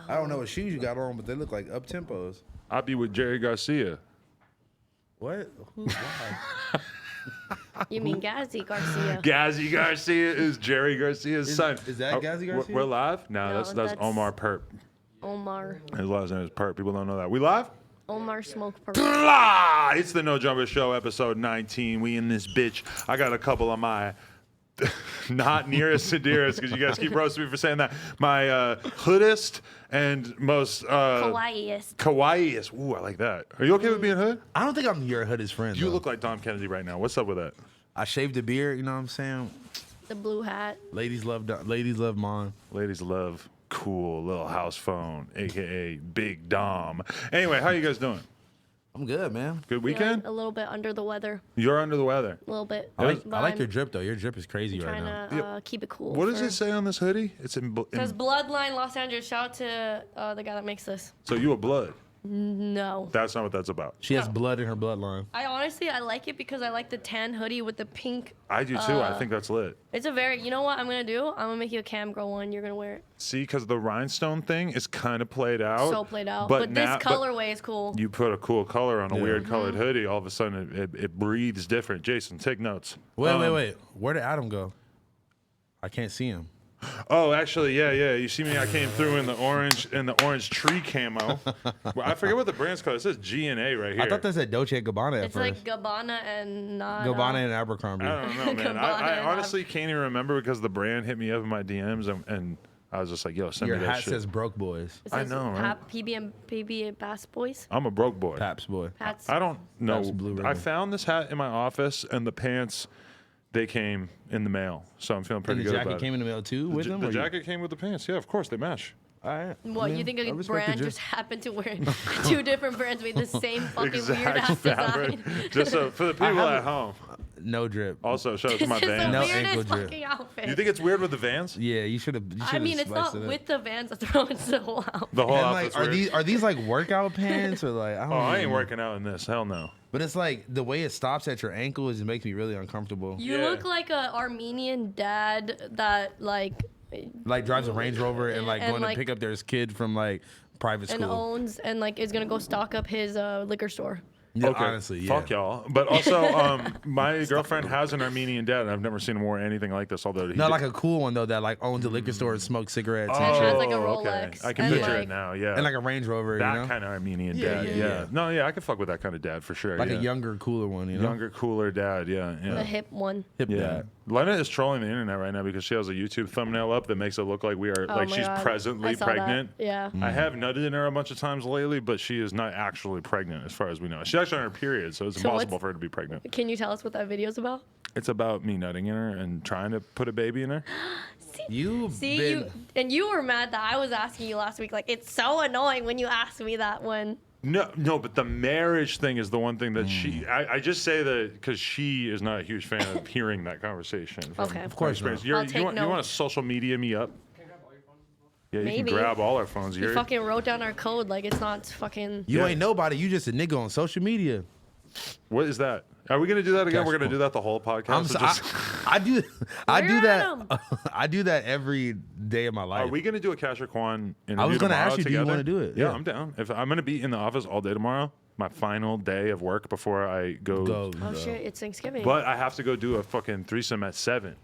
I don't know what shoes you got on, but they look like up tempos. I'll be with Jerry Garcia. What? Who's why? You mean Gazzy Garcia? Gazzy Garcia is Jerry Garcia's son. Is that Gazzy Garcia? We're live? No, No, that's Omar Perp. Omar. His last name is Perp. People don't know that. We live? Omar Smoke Perp. Blah! It's the No Jumper Show, episode 19. We in this bitch. I got a couple of my not nearest to dearest, because you guys keep roasting me for saying that. My hoodest and most kawaiiest. Ooh, I like that. Are you okay with being hood? I don't think I'm your hoodest friend. You though. look like Dom Kennedy right now. What's up with that? I shaved the beard. You know what I'm saying? The blue hat. Ladies love mine. Ladies love cool little house phone, aka Big Dom. Anyway, how you guys doing? I'm good, man. Good weekend? A little bit under the weather. You're under the weather. A little bit. I like But your drip though. Your drip is crazy right now. trying to keep it cool. What does it say on this hoodie? It's in Says Bloodline Los Angeles. Shout out to the guy that makes this. So you a blood? No. That's not what that's about. She has blood in her bloodline. I honestly like it because I like the tan hoodie with the pink. I do too. I think that's lit. It's a very. You know what I'm gonna do? I'm gonna make you a CAM Girl one. You're gonna wear it. See, because the rhinestone thing is kind of played out. So played out. But But now, this colorway is cool. You put a cool color on a weird Mm-hmm. colored hoodie, all of a sudden it breathes different. Jason, take notes. Wait. Where did Adam go? I can't see him. Oh, actually, yeah. You see me? I came through in the orange tree camo. Well, I forget what the brand's called. It says G&A right here. I thought that said Dolce & Gabbana at It's first. like Gabbana and not. Gabbana and Abercrombie. I don't know, man. Gabbana I and honestly can't even remember because the brand hit me up in my DMs and I was just like, yo, send Your me that hat shit. says Broke Boys. It I says know, right? PB and Bass Boys. I'm a broke boy. Paps boy. Hats. I don't know. That's blue ribbon. I found this hat in my office and the pants, they came in the mail. So I'm feeling pretty And the good jacket about came it. in the mail too with them? The or you- jacket came with the pants. Yeah, of course, they match. All right. What, you think a brand just happened to wear two different brands made the same fucking weird ass fabric. design? Just so for the people have at a- home. No drip. Also, shout out to my It's just Vans. the No weirdest ankle drip. fucking outfit. You think it's weird with the Vans? Yeah, you should have. I mean, it's not with the Vans. That's thrown into the whole outfit. The whole And outfit's like, weird. are these like workout pants or like? I don't Oh, I even ain't know. working out in this. Hell no. But it's like the way it stops at your ankle is it makes me really uncomfortable. You Yeah. look like a Armenian dad that like Like drives a Range Rover and like And, going like- to pick up their kid from like private and school. owns and like is gonna go stock up his liquor store. Yeah, Okay, honestly, yeah. fuck y'all. But also, my girlfriend has an Armenian dad, and I've never seen him wear anything like this. Although he Not did- like a cool one though that like owns a liquor store and smokes cigarettes oh, and has, shit. like, a okay. Rolex I can and, picture like- it now. Yeah, And like a Range Rover, that you know? kind of Armenian Yeah, dad. yeah, Yeah, yeah. No, yeah, I could fuck with that kind of dad for sure. Like yeah. a younger, cooler one, you know? younger, cooler dad. Yeah, The yeah. hip one. Hip Yeah, dad. Lena is trolling the internet right now because she has a YouTube thumbnail up that makes it look like we are Oh like my she's God. I presently saw that. pregnant. Yeah. I have nutted in her a bunch of times lately, but she is not actually pregnant as far as we know. She's actually on her period, so it's So impossible what's- for her to be pregnant. Can you tell us what that video's about? It's about me nutting in her and trying to put a baby in her. You See, been you were mad that I was asking you last week. Like, it's so annoying when you ask me that when. No, but the marriage thing is the one thing that I just say that because she is not a huge fan of hearing that conversation. From Okay. Of my course experience. not. You're- I'll you take want note. to social media me up? Yeah, you Maybe. can grab all our phones. You You're, fucking wrote down our code like it's not fucking. You Yeah. ain't nobody. You just a nigga on social media. what is that? Are we gonna do that again? Gosh, We're gonna do that the whole podcast. I'm or so, just- I do Where that. am? I do that every day of my life. Are we gonna do a Cash or Quan interview I was gonna tomorrow ask you, do you together? wanna do it? Yeah, Yeah. I'm down. If I'm gonna be in the office all day tomorrow, my final day of work before I go. Oh shit! It's Thanksgiving. But I have to go do a fucking threesome at 7.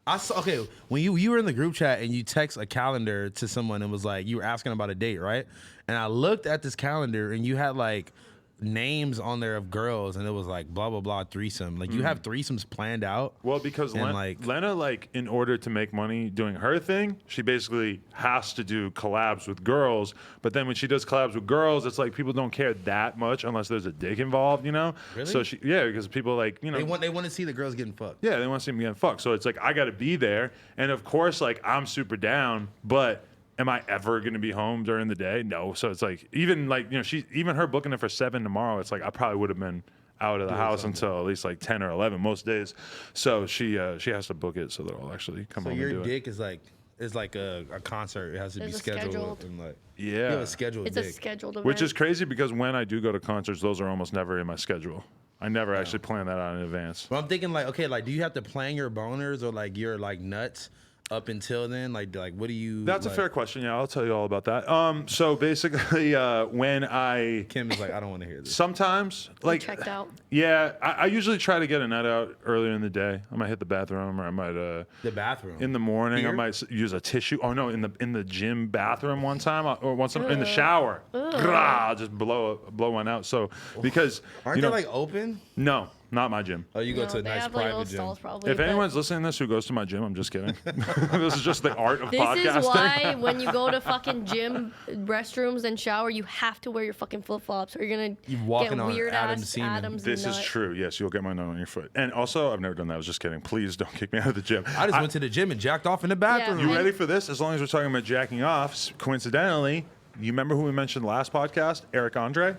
I saw, okay, when you were in the group chat and you text a calendar to someone and was like, you were asking about a date, right? And I looked at this calendar and you had like names on there of girls and it was like blah, blah, blah, threesome. Like you have threesomes planned out. Well, because And, like- Lena, like, in order to make money doing her thing, she basically has to do collabs with girls. But then when she does collabs with girls, it's like people don't care that much unless there's a dick involved, you know? Really? So because people like, you know. They want to see the girls getting fucked. Yeah, they want to see me getting fucked. So it's like, I got to be there. And of course, like, I'm super down, but am I ever going to be home during the day? No. So it's like, even like, you know, even her booking it for 7 tomorrow, it's like, I probably would have been out of the house until at least like 10 or 11 most days. So she has to book it so that I'll actually come So home and do your it. dick is like a concert. It has to be It's a scheduled. scheduled- And like, Yeah. you have a scheduled it's dick. a scheduled event. Which is crazy because when I do go to concerts, those are almost never in my schedule. I never actually plan that out in advance. But I'm thinking like, okay, like do you have to plan your boners or like your like nuts up until then? Like what do you? That's a fair question. Yeah, I'll tell you all about that. So basically, when I Kim is like, I don't want to hear this. sometimes like checked out. Yeah, I usually try to get a nut out earlier in the day. I might hit the bathroom, or I might The bathroom. in the morning. Here? I might use a tissue. Oh no, in the gym bathroom one time, or once in the shower. I'll just blow one out. So because Aren't they like open? no. Not my gym. Oh, you go to a they nice have like private little gym. stalls probably. If but anyone's listening to this who goes to my gym, I'm just kidding. This is just the art of this podcasting. is why when you go to fucking gym restrooms and shower, you have to wear your fucking flip flops, or you're gonna walking get on weird Adam's ass semen. Adam's This nut. is true. Yes, you'll get my nut on your foot. And also, I've never done that. I was just kidding. Please don't kick me out of the gym. I just went to the gym and jacked off in the bathroom. You ready for this? As long as we're talking about jacking off, coincidentally, you remember who we mentioned last podcast? Eric Andre?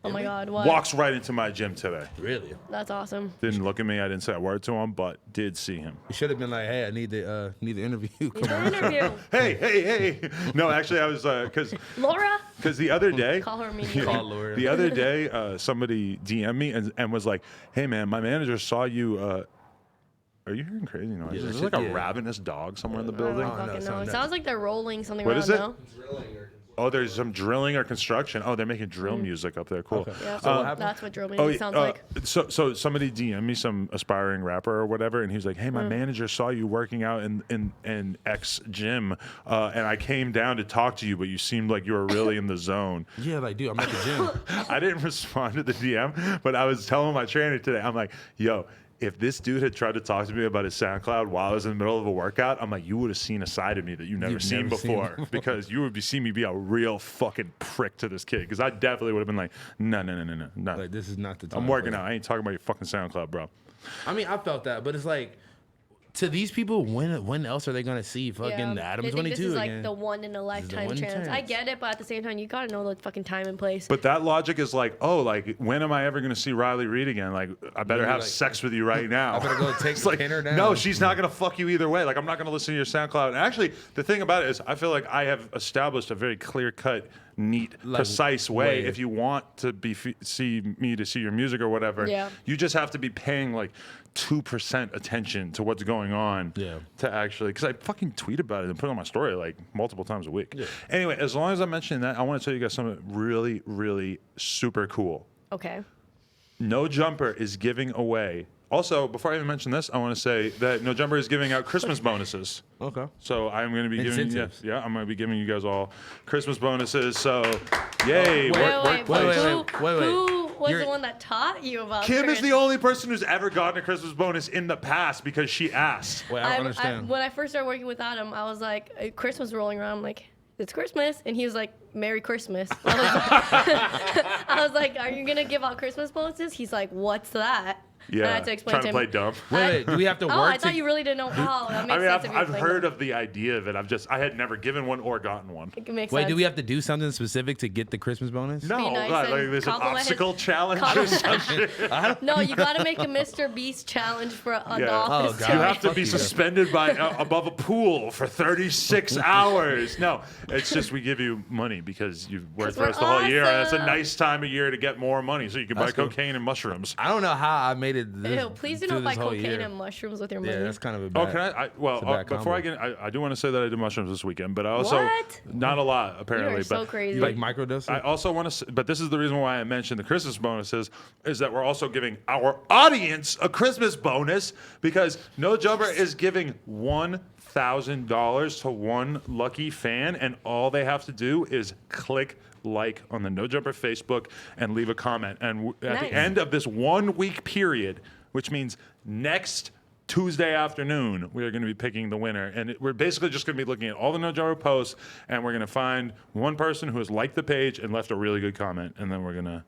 Oh my god, what? Walks right into my gym today. Really? That's awesome. Didn't look at me. I didn't say a word to him, but did see him. You should have been like, hey, I need the interview. Come The on. interview. Hey. No, actually, I was, Laura? because the other day, Call her immediately. Call Laura. the other day, somebody DM'd me and was like, hey, man, my manager saw you. Are you hearing crazy noises? Yeah, Is there like a ravenous dog somewhere in the I building? don't fucking know. sound It nuts. sounds like they're rolling something What around is it? now. Oh, there's some drilling or construction. Oh, they're making drill music up there. Cool. Okay. Yeah, So what happened? that's what drill Oh, music yeah, sounds like. So somebody DM'd me, some aspiring rapper or whatever, and he was like, "Hey, my manager saw you working out in X gym, and I came down to talk to you, but you seemed like you were really in the zone." Yeah, like, dude, I'm at the gym. I didn't respond to the DM, but I was telling my trainer today, I'm like, "Yo, if this dude had tried to talk to me about his SoundCloud while I was in the middle of a workout, I'm like, you would have seen a side of me that you've never seen before, because you would see me be a real fucking prick to this kid, because I definitely would have been like, no. Like, this is not the time. I'm working for it. out. I ain't talking about your fucking SoundCloud, bro. I mean, I felt that, but it's like, to these people, when else are they gonna see fucking Adam They think 22 this is again? like the one in a lifetime one chance. I chance. get it, but at the same time, you gotta know the fucking time and place. But that logic is like, oh, like, when am I ever going to see Riley Reid again? Like, I better Maybe have like- sex with you right now. I better go take It's the like, pin her down. no, she's not going to fuck you either way. Like, I'm not going to listen to your SoundCloud. And actually, the thing about it is, I feel like I have established a very clear-cut, neat, precise way. If you want to see your music or whatever, you just have to be paying like 2% attention to what's going on to actually, because I fucking tweet about it and put it on my story like multiple times a week. Anyway, as long as I'm mentioning that, I want to tell you guys something really, really super cool. Okay. No Jumper is giving away. Also, before I even mention this, I want to say that No Jumper is giving out Christmas bonuses. Okay. So I'm going to be giving Incentives. I'm going to be giving you guys all Christmas bonuses. So, yay! Wait. wait. Who was You're- the one that taught you about Kim is Christmas? the only person who's ever gotten a Christmas bonus in the past because she asked. Wait, I don't understand. When I first started working with Adam, I was like, Christmas rolling around. I'm like, it's Christmas. And he was like, Merry Christmas. I was like, are you going to give out Christmas bonuses? He's like, what's that? And I Yeah, had to explain trying to to him. play dumb. Wait, do we have to work? Oh, I thought you really didn't know. Oh, that makes I mean, sense. if you I've explained heard it. of the idea of it. I had never given one or gotten one. It makes Wait, sense. do we have to do something specific to get the Christmas bonus? No, nice like and there's an compliment his- obstacle challenge or compliment- something. No, you got to make a Mr. Beast challenge for the Yeah. office. Oh, God. You too. have to Fuck be you. suspended by above a pool for 36 hours. No, it's just we give you money because you've worked 'Cause for us the we're whole year, and it's a awesome. nice time of year to get more money, so you can buy That's cool. cocaine and mushrooms. I don't know how I made it. This, Ew, please do through not buy this whole cocaine year. and mushrooms with your money. Yeah, that's kind of a Oh, bad. can I? It's a bad Before I combo. get, I do want to say that I did mushrooms this weekend, but I also What? not a lot apparently. You are but so crazy. You like microdosing? I also want to, but this is the reason why I mentioned the Christmas bonuses is that we're also giving our audience a Christmas bonus because No Jumper is giving $1,000 to one lucky fan, and all they have to do is click like on the No Jumper Facebook and leave a comment. And at the Nice. end of this 1 week period, which means next Tuesday afternoon, we are going to be picking the winner. And we're basically just going to be looking at all the No Jumper posts, and we're going to find one person who has liked the page and left a really good comment, and then we're going to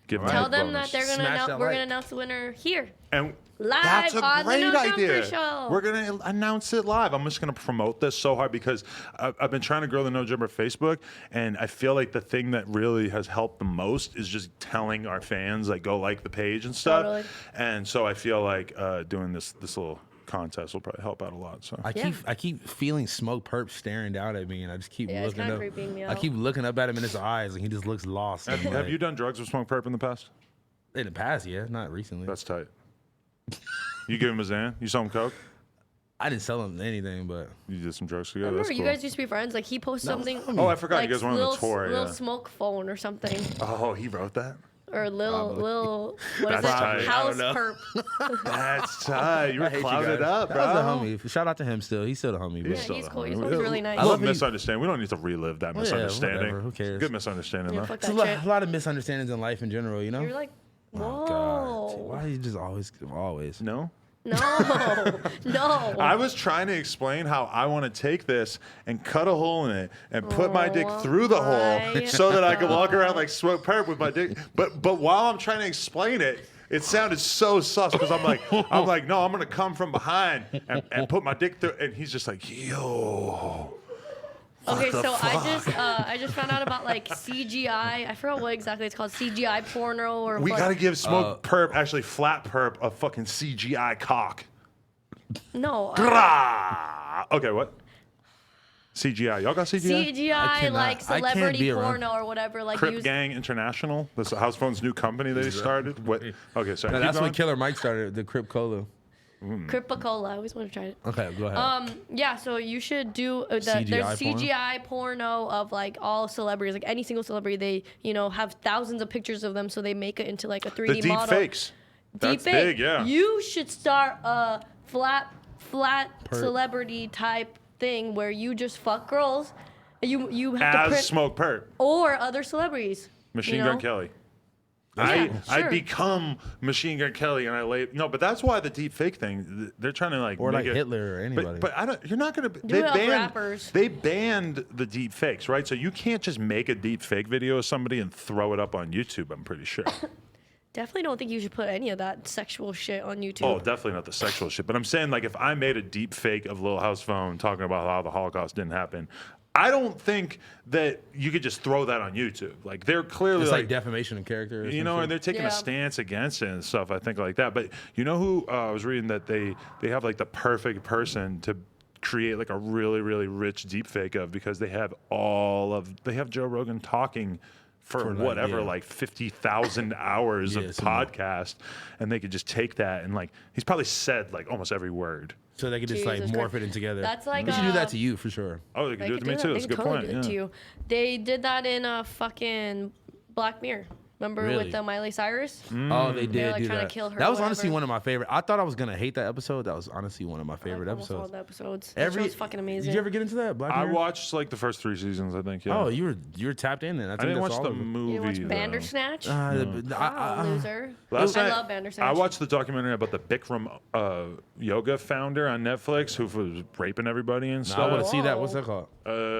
give them Tell a them bonus. that they're gonna Smash announce. that We're like. gonna announce the winner here. And Live that's a on the great No Jumper idea. Show. We're gonna announce it live. I'm just gonna promote this so hard because I've been trying to grow the No Jumper Facebook, and I feel like the thing that really has helped the most is just telling our fans like go like the page and stuff. Totally. And so I feel like doing this little contest will probably help out a lot. So I keep feeling Smoke Perp staring down at me, and I just keep Yeah, it's looking kinda up. creeping me I out. keep looking up at him in his eyes, and he just looks lost. and, have like, you done drugs with Smoke Perp in the past? in the past? Yeah, not recently. That's tight. You give him a Xan? You saw him coke? I didn't sell him anything, but You did some drugs I together. remember That's you cool. guys used to be friends. Like he posted something. Oh, I forgot like you guys went on little, the tour. Little Yeah. smoke phone or something, Oh, he wrote that. or little what is That's it? tight. House I don't perp. That's tight. You were I hate you clouded guys. up, That bro. was a homie. Shout out to him still. He's still the homie. Bro. Yeah, still he's the cool. homie. He's always really nice. A I little love he- misunderstanding. We don't need to relive that yeah, misunderstanding. whatever. Who cares? Good misunderstanding, Yeah, though. fuck It's that a shit. lot of misunderstandings in life in general, you know? You're like, whoa. Oh, God. Why you just always? No? No, no. I was trying to explain how I want to take this and cut a hole in it and put my dick through the hole my so that I could walk around like smoke perp with my dick. But while I'm trying to explain it, it sounded so sus because I'm like, no, I'm gonna come from behind and put my dick through. And he's just like, yo. Okay, the so fuck? I just found out about like CGI. I forgot what exactly it's called. CGI porno or We what? gotta give smoke perp, actually flat perp, a fucking CGI cock. No. Grah! Okay, what? CGI. Y'all got CGI? CGI like I can't celebrity be around. porno or whatever. Like Crip use. Gang International. That's House Phone's new company they started. What? Okay, sorry. No, keep that's when going. Killer Mike started the Crip Cola. Cripicola. I always want to try it. Okay, go ahead. Yeah, so you should do there's CGI porno? CGI porno of like all celebrities, like any single celebrity. They have thousands of pictures of them, so they make it into like a 3D The deep model. fakes. That's Deep big, fake. yeah. You should start a flat celebrity type thing where you just fuck girls. You have to As print smoke perp. or other celebrities. Machine Gun Kelly. Yeah, I sure. become Machine Gun Kelly and I lay no, but that's why the deep fake thing. They're trying to like or make like it, Hitler or anybody. But I don't. You're not gonna. it of rappers. They banned the deep fakes, right? So you can't just make a deep fake video of somebody and throw it up on YouTube. I'm pretty sure. Definitely don't think you should put any of that sexual shit on YouTube. Oh, definitely not the sexual shit. But I'm saying, like, if I made a deep fake of Lil House Phone talking about how the Holocaust didn't happen, I don't think that you could just throw that on YouTube. Like, they're clearly it's like, like defamation of character. Or you some know, shit. and they're taking Yeah. a stance against it and stuff. I think like that. But you know who I was reading that they have like the perfect person to create like a really really rich deep fake of because they have Joe Rogan talking for like, whatever, yeah. like 50,000 hours Yeah, of something like- podcast, and they could just take that and like he's probably said like almost every word. So they could just like Jesus morph Christ. it in together. That's like, they should do that to you for sure. Oh, they could They do it could to me do too. that. That's a They good could totally point. do it to Yeah. you. They did that in a fucking Black Mirror. Remember Really? with Miley Cyrus? Oh, they did They're, like, do trying to that. kill her That or was honestly whatever. one of my favorite. I thought I was gonna hate that episode. That was honestly one of my favorite Almost all episodes. the episodes. That show's fucking amazing. Did you ever get into that? Black I Mirror? watched like the first 3 seasons. I think. Yeah. Oh, you were tapped in then. I I think didn't that's watch all the of it. movie. You watch though. Bandersnatch? I- Loser. Last I night, love Bandersnatch. I watched the documentary about the Bikram yoga founder on Netflix who was raping everybody and I stuff. want to see that. What's Whoa. that called?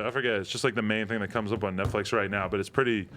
I forget. It's just like the main thing that comes up on Netflix right now, but it's pretty.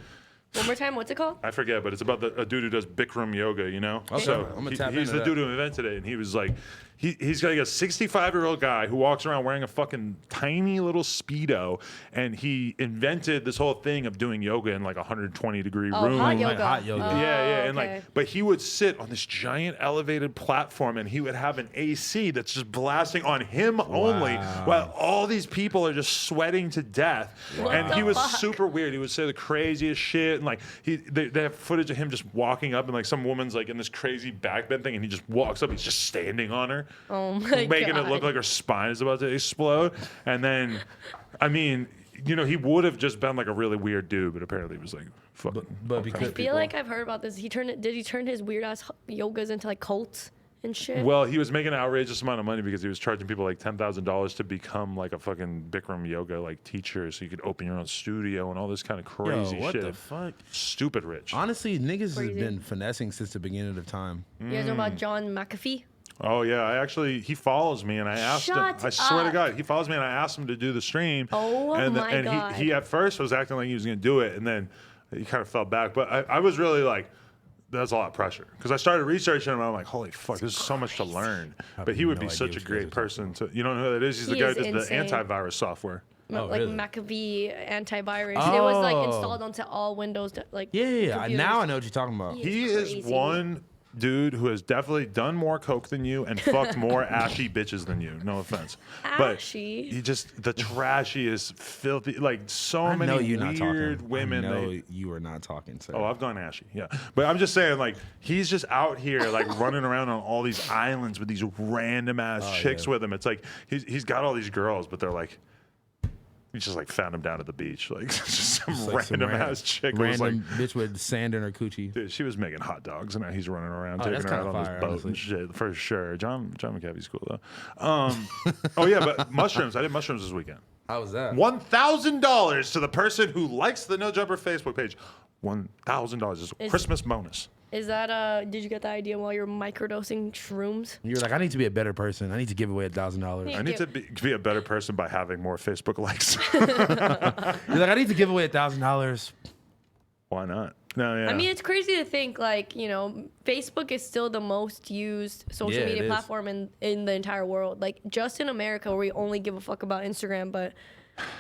One more time, what's it called? I forget, but it's about a dude who does Bikram yoga, you know? Okay, So I'm gonna he- tap he's into the that. dude who invented it, and he was like, he's like a 65-year-old guy who walks around wearing a fucking tiny little Speedo, and he invented this whole thing of doing yoga in like a 120-degree Oh, room. hot Like yoga. hot yoga. Oh, Yeah, and okay. like, but he would sit on this giant elevated platform, and he would have an AC that's just blasting on him only, while all these people are just sweating to death. What and the he was fuck? super weird. He would say the craziest shit, and like they have footage of him just walking up, and like some woman's like in this crazy backbend thing, and he just walks up. He's just standing on her, Oh my making God. it look like her spine is about to explode. And then, I mean. You know, he would have just been like a really weird dude, but apparently he was like fucking. but all because- kinds I of feel people. like I've heard about this. Did he turn his weird ass yogas into like cults and shit? Well, he was making an outrageous amount of money because he was charging people like $10,000 to become like a fucking Bikram yoga like teacher, so you could open your own studio and all this kind of crazy Yo, what shit. the fuck? Stupid rich. Honestly, niggas Crazy. has been finessing since the beginning of time. You guys know about John McAfee? Oh yeah, he follows me, and I asked him. Shut I swear to up. God, he follows me, and I asked him to do the stream. Oh, and my and God. he at first was acting like he was gonna do it, and then he kind of fell back. But I was really like. That's a lot of pressure because I started researching him and I'm like, holy fuck, there's so much to learn. But he would no be idea such what a you great guys are person to. You don't know who that is? He's the He guy is who does the insane. antivirus software. Oh, Like really? McAfee antivirus. It was like Oh. installed onto all Windows. Like Yeah. computers. Now I know what you're talking about. He He is is crazy. one dude who has definitely done more coke than you and fucked more ashy bitches than you. No offense, Ashy? but he just the trashiest, filthy, like so I know many you're not weird talking. women. I know you are not talking, sir. Oh, I've gone ashy, yeah. But I'm just saying, like, he's just out here, like, running around on all these islands with these random ass chicks with him. It's like he's got all these girls, but they're like, he just like found him down at the beach, like just some Like some random ass chick. Who was like, random bitch with sand in her coochie. dude, she was making hot dogs, and now he's running around Oh, taking that's her out kinda on fire, this boat honestly. and shit for sure. John McAfee's cool though. Oh yeah, but mushrooms. I did mushrooms this weekend. How was that? $1,000 to the person who likes the No Jumper Facebook page. $1,000 is a Christmas bonus. Is that did you get the idea while you're microdosing shrooms? You're like, I need to be a better person. I need to give away $1,000. Yeah. I need to be a better person by having more Facebook likes. You're like, I need to give away $1,000. Why not? No, yeah. I mean, it's crazy to think like, you know, Facebook is still the most used social Yeah, it media is. platform in the entire world. Like just in America where we only give a fuck about Instagram, but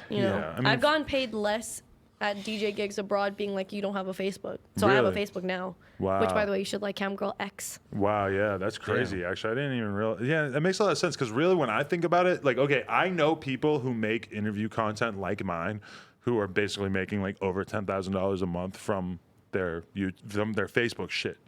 you know, Yeah, I mean, I've gotten paid less at DJ gigs abroad being like, you don't have a Facebook. So I have a Really? Facebook now. Wow. Which by the way, you should like Cam Girl X. Wow, yeah, that's crazy. Actually, I didn't even realize. Yeah, that makes a lot of sense because really, when I think about it, like, okay, I know people who make interview content like mine, who are basically making like over $10,000 a month from their Facebook shit.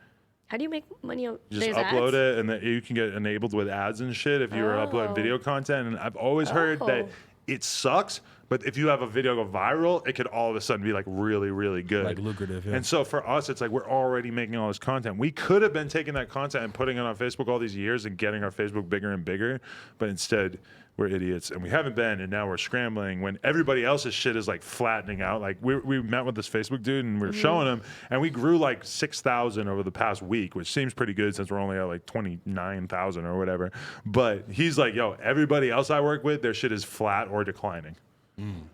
How do you make money on You just there's upload ads? it, and then you can get enabled with ads and shit if you were uploading video content. And I've always heard that Oh. it sucks, but if you have a video go viral, it could all of a sudden be like really, really good, Like lucrative, yeah. And so for us, it's like we're already making all this content. We could have been taking that content and putting it on Facebook all these years and getting our Facebook bigger and bigger, but instead we're idiots and we haven't been, and now we're scrambling when everybody else's shit is like flattening out. Like we met with this Facebook dude and we were showing him, and we grew like 6,000 over the past week, which seems pretty good since we're only at like 29,000 or whatever. But he's like, yo, everybody else I work with, their shit is flat or declining.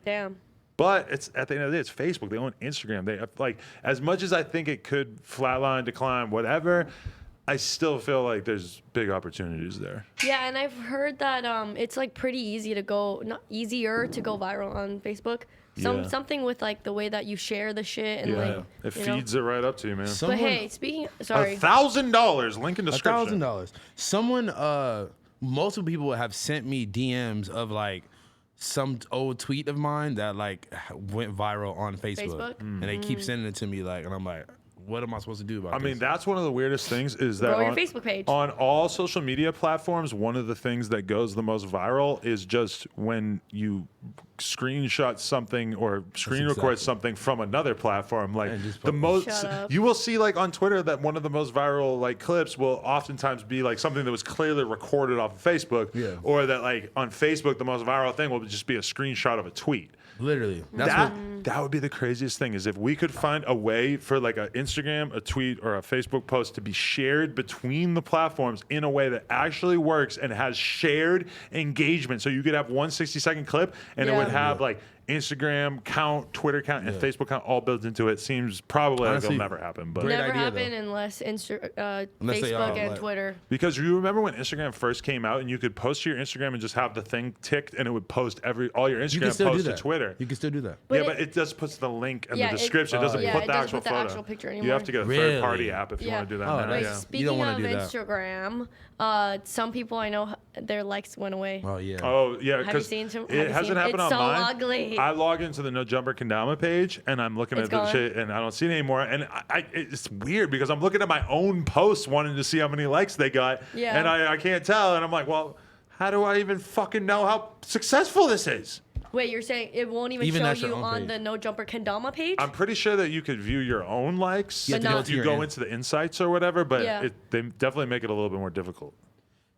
Damn. But it's at the end of the day, it's Facebook. They own Instagram. They like, as much as I think it could flatline, decline, whatever, I still feel like there's big opportunities there. Yeah, and I've heard that it's like pretty easy to go, not easier to go viral on Facebook. Yeah. Something with like the way that you share the shit and like It you know. feeds it right up to you, man. But hey, speaking, sorry. $1,000 link in description. $1,000. Someone, multiple people have sent me DMs of like some old tweet of mine that like went viral on Facebook, and they keep sending it to me like, and I'm like, what am I supposed to do about I this? mean, that's one of the weirdest things is that Grow your on, Facebook page. on all social media platforms, one of the things that goes the most viral is just when you screenshot something or screen record something from another platform. Like And just the most, Shut up. you will see like on Twitter that one of the most viral like clips will oftentimes be like something that was clearly recorded off of Facebook, Yeah. or that like on Facebook the most viral thing will just be a screenshot of a tweet. Literally, that's That what. that would be the craziest thing is if we could find a way for like an Instagram, a tweet, or a Facebook post to be shared between the platforms in a way that actually works and has shared engagement. So you could have one 60-second clip and it would Yeah. have like Instagram count, Twitter count, and Facebook count all built into it. Seems probably like Honestly, it'll never happen, but great Never idea, happen though. unless Unless they Facebook are, and like- Twitter. because you remember when Instagram first came out and you could post to your Instagram and just have the thing ticked and it would post all your You Instagram can still do posts to that. Twitter. You can still do that. But But it just puts the link in Yeah, the it- description. It doesn't yeah, put it the doesn't actual put the photo. actual picture You have to get a Really? third-party app if you Yeah. want to do that. Oh, now. nice. Yeah. Speaking don't wanna of do that. Instagram, some people I know their likes went away. Oh yeah. Oh yeah, Have you because seen some? it have you hasn't seen, happened it's on so mine. ugly. I log into the No Jumper Kendama page and I'm looking It's at the gone. shit and I don't see it anymore. And it's weird because I'm looking at my own posts wanting to see how many likes they got. Yeah. And I can't tell. And I'm like, well, how do I even fucking know how successful this is? Wait, you're saying it won't even Even show that's your you own on page. the No Jumper Kendama page? I'm pretty sure that you could view your own likes You have to if go to you your go in- into the insights or whatever, but Yeah. they definitely make it a little bit more difficult.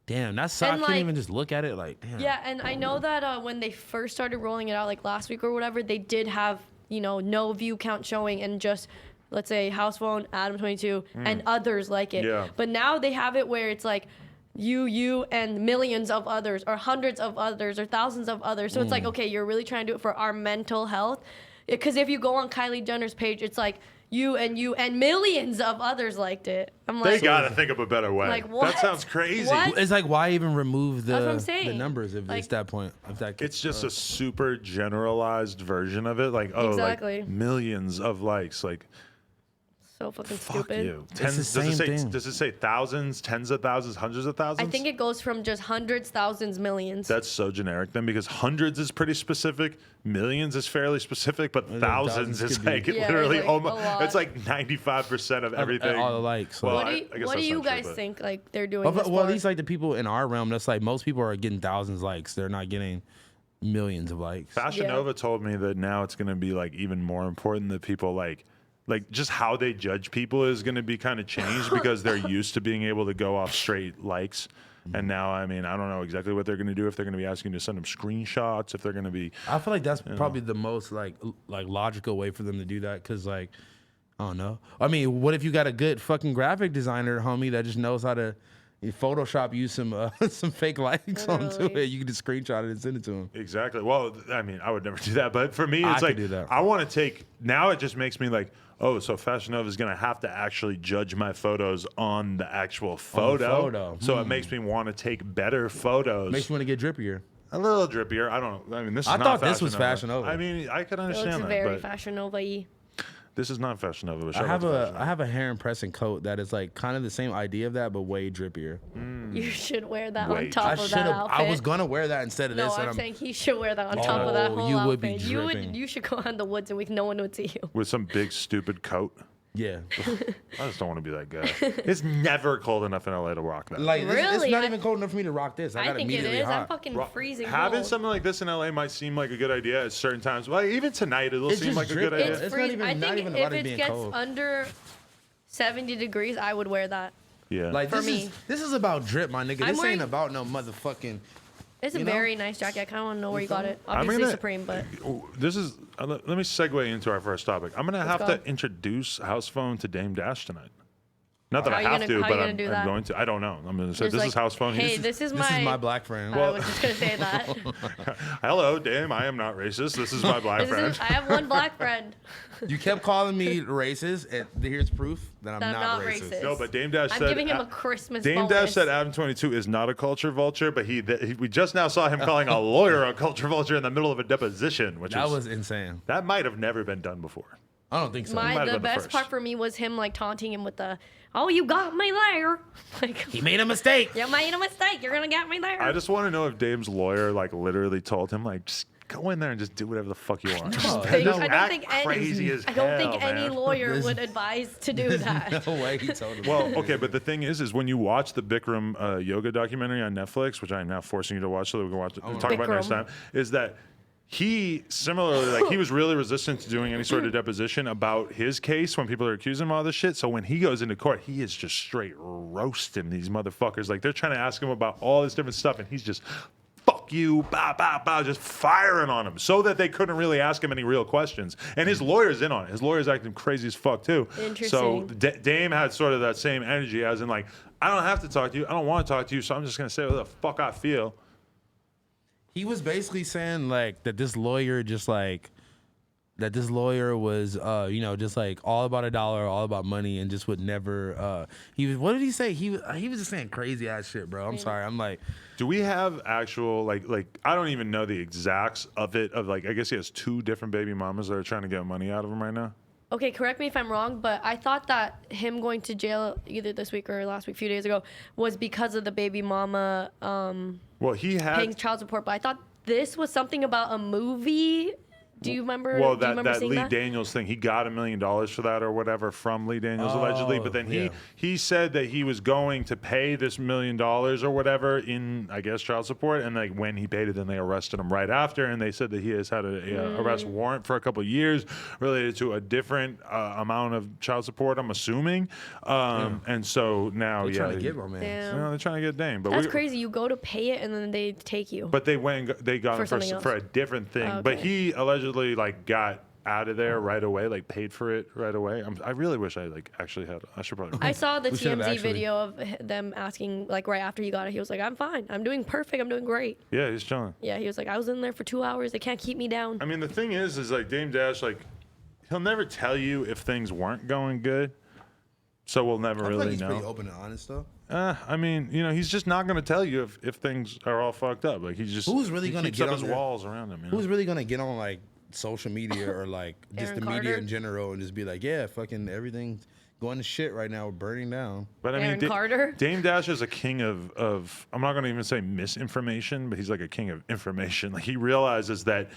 Damn, that's so I And, can't like- even just look at it like. Damn. Yeah, and I know that when they first started rolling it out, like last week or whatever, they did have, no view count showing and just, let's say, House Phone, Adam22, and others like it. Yeah. But now they have it where it's like you, and millions of others, or hundreds of others, or thousands of others. So it's like, okay, you're really trying to do it for our mental health. Because if you go on Kylie Jenner's page, it's like you, and millions of others liked it. I'm They like, gotta think of a better way. Like, what? That sounds crazy. What? It's like, why even remove That's what I'm the saying. numbers if Like- it's that point? If that It's just a super generalized version of it. Like, oh, Exactly. like millions of likes. Like, So fucking Fuck stupid. you. the same thing. Does it say thousands, tens of thousands, hundreds of thousands? I think it goes from just hundreds, thousands, millions. That's so generic then, because hundreds is pretty specific, millions is fairly specific, but then thousands thousands is could be- like Yeah, literally like, almost. a lot. It's like 95% of everything. all the likes. Well, what do I you, guess what do that's you not true, guys but- think like they're doing? Well, this well, at for? least like the people in our realm, that's like most people are getting thousands likes. They're not getting millions of likes. Fashion Yeah. Nova told me that now it's going to be like even more important that people like just how they judge people is going to be kind of changed because they're used to being able to go off straight likes. And now, I mean, I don't know exactly what they're going to do, if they're going to be asking you to send them screenshots, if they're going to be. I feel like that's probably the most like logical way for them to do that, because like I don't know. I mean, what if you got a good fucking graphic designer, homie, that just knows how to Photoshop you some fake likes onto Literally. it? You can just screenshot it and send it to them. Exactly. Well, I mean, I would never do that. But for me, I it's could like, do that. I want to take, now it just makes me like, oh, so Fashion Nova is going to have to actually judge my photos on the actual photo. photo. So it makes me want to take better photos. Makes you want to get drippier. A little drippier. I don't know. I mean, this is I not thought this was Fashion Nova. I mean, I could It looks understand that. very But Fashion Nova-y. this is not Fashion Nova. But I shout out have to Fashion I Nova. have a hair and pressing coat that is like kind of the same idea of that, but way drippier. You should wear that on Wait. top I of should that have. outfit. I was gonna wear that instead of No, this. I'm and saying he should wear that on top of that Oh, whole you outfit. would be dripping. You should go out in the woods and no one would see you. With some big, stupid coat. yeah. I just don't want to be that guy. It's never cold enough in LA to rock that. Like this, it's Really? not I- even cold enough for me to rock this. I I got think it immediately is. I'm hot. fucking freezing Having cold. something like this in LA might seem like a good idea at certain times. Well, even tonight, it'll It's seem just like a good dripping. idea. It's It's not freezing. even- I not think even if about it it being gets cold. under 70 degrees, I would wear that. Yeah. Like For this me. this is about drip, my nigga. I'm This wearing- ain't about no motherfucking. It's a You know? very nice jacket. I kind of want to know where you got it. I'm Obviously gonna- Supreme, but This is. Let me segue into our first topic. I'm gonna have go. to introduce House Phone to Dame Dash tonight. Not that How I you have gonna- to, how but you gonna I'm do that? going to. I don't know. I'm gonna say Just this like, is House Phone. Hey, He's- this is This my. is my black friend. I was just gonna say that. Hello, Dame. I am not racist. This is my black This friend. is, I have one black friend. You kept calling me racist, and here's proof that I'm That I'm not not racist. racist. No, but Dame Dash I'm said. giving him a Christmas Dame bonus. Dash said Adam 22 is not a culture vulture, but we just now saw him calling a lawyer a culture vulture in the middle of a deposition, which That was insane. that might have never been done before. I don't think so. might have The been the best first. part for me was him like taunting him with the, "Oh, you got me there." Like, He made a mistake. you made a mistake. You're gonna get me there. I just want to know if Dame's lawyer like literally told him like just go in there and just do whatever the fuck you want. No, I no, don't act think crazy as I don't think hell, any man. lawyer There's- would advise to do that. No way he told him. Well, okay, but the thing is when you watch the Bikram yoga documentary on Netflix, which I am now forcing you to watch so that we can watch it, talk about it next Bikram. time, is that he similarly like he was really resistant to doing any sort of deposition about his case when people are accusing him of all this shit. So when he goes into court, he is just straight roasting these motherfuckers. Like they're trying to ask him about all this different stuff, and he's just fuck you, bah, bah, bah, just firing on him so that they couldn't really ask him any real questions. And his lawyer's in on it. His lawyer's acting crazy as fuck too. So Interesting. Dame had sort of that same energy as in like, I don't have to talk to you. I don't want to talk to you. So I'm just going to say what the fuck I feel. He was basically saying like that this lawyer just like that this lawyer was just like all about a dollar, all about money, and just would never he was what did he say? He was just saying crazy ass shit, bro. I'm sorry. I'm like, Do we have actual like I don't even know the exacts of it of like I guess he has 2 different baby mamas that are trying to get money out of him right now. Okay, correct me if I'm wrong, but I thought that him going to jail either this week or last week, a few days ago, was because of the baby mama Well, he had paying child support. But I thought this was something about a movie. Do you remember? Well, do you remember that seeing Lee that? Daniels thing, he got $1 million for that or whatever from Lee Daniels allegedly. But then yeah. he said that he was going to pay this $1 million or whatever in, I guess, child support. And like when he paid it, then they arrested him right after. And they said that he has had a arrest warrant for a couple of years related to a different amount of child support, I'm assuming. And so now, they're trying to get my man. Damn. they're trying to get Dame. But That's crazy. You go to pay it and then they take you. But they went and they got For him something else? for a different thing. Oh, But okay. he allegedly like got out of there right away, like paid for it right away. I really wish I like actually had. I should probably. I saw the We should've TMZ actually- video of them asking, like, right after he got it. He was like, "I'm fine. I'm doing perfect. I'm doing great." Yeah, he's chilling. Yeah, he was like, "I was in there for 2 hours. They can't keep me down." I mean, the thing is like Dame Dash, like he'll never tell you if things weren't going good, so we'll never I feel really like he's pretty know. open and honest though. I mean, he's just not going to tell you if things are all fucked up. Like he's just Who's really he gonna keeps get up on his there? walls around him. You know? Who's really gonna get on like social media or like just Aaron the media Carter? in general and just be like, yeah, fucking everything's going to shit right now. We're burning down. But I Aaron mean, Carter. Dame Dash is a king of I'm not going to even say misinformation, but he's like a king of information. Like he realizes that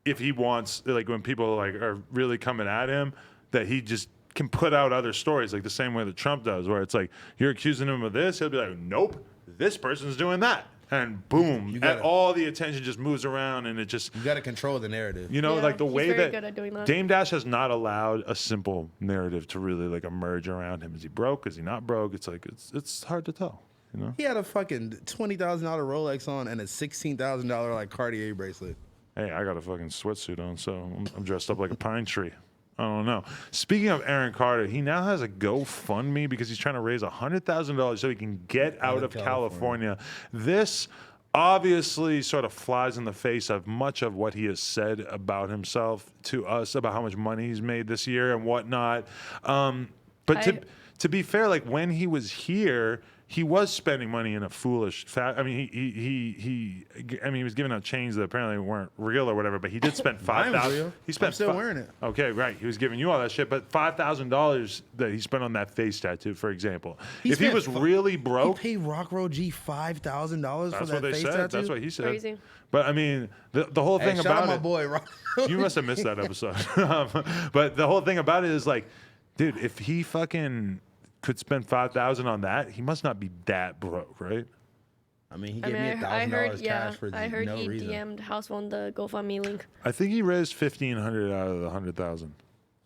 if he wants, like when people like are really coming at him, that he just can put out other stories like the same way that Trump does, where it's like you're accusing him of this, he'll be like, nope, this person's doing that. And boom, and all the attention just moves around, and it just You got to control the narrative. you know, Yeah, like the he's way very that, good at doing that. Dame Dash has not allowed a simple narrative to really like emerge around him. Is he broke? Is he not broke? It's like it's hard to tell. You know. He had a fucking $20,000 Rolex on and a $16,000 like Cartier bracelet. Hey, I got a fucking sweatsuit on, so I'm dressed up like a pine tree. I don't know. Speaking of Aaron Carter, he now has a GoFundMe because he's trying to raise $100,000 so he can get out of California. This obviously sort of flies in the face of much of what he has said about himself to us, about how much money he's made this year and whatnot. But to be fair, like when he was here, he was spending money in a foolish I mean, he was giving out chains that apparently weren't real or whatever, but he did spend $5,000. He spent I'm still wearing it. Okay, right. He was giving you all that shit, but $5,000 that he spent on that face tattoo, for example. If he was really broke, he paid Rockroll G $5,000 for that's that what they face said. tattoo. That's what he said. Crazy. But I mean, the whole thing Shout about out my it. boy, Rockroll. You must have missed that episode. But the whole thing about it is like, dude, if he fucking could spend $5,000 on that, he must not be that broke, right? I mean, he gave me $1,000 cash for I heard no he reason. DM'd House on the GoFundMe link. I think he raised $1,500 out of the $100,000.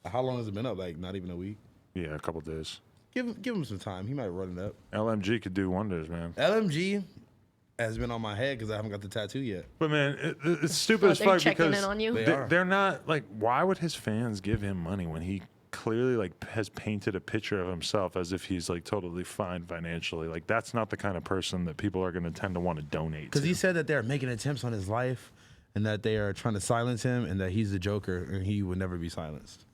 How long has it been up? Like not even a week. Yeah, a couple days. Give him some time. He might run it up. LMG could do wonders, man. LMG has been on my head because I haven't got the tattoo yet. But man, it's stupid as They're fuck checking because in on you. they're not like. Why would his fans give him money when he clearly like has painted a picture of himself as if he's like totally fine financially? Like that's not the kind of person that people are going to tend to want to donate. Because he said that they're making attempts on his life, and that they are trying to silence him, and that he's the Joker, and he would never be silenced.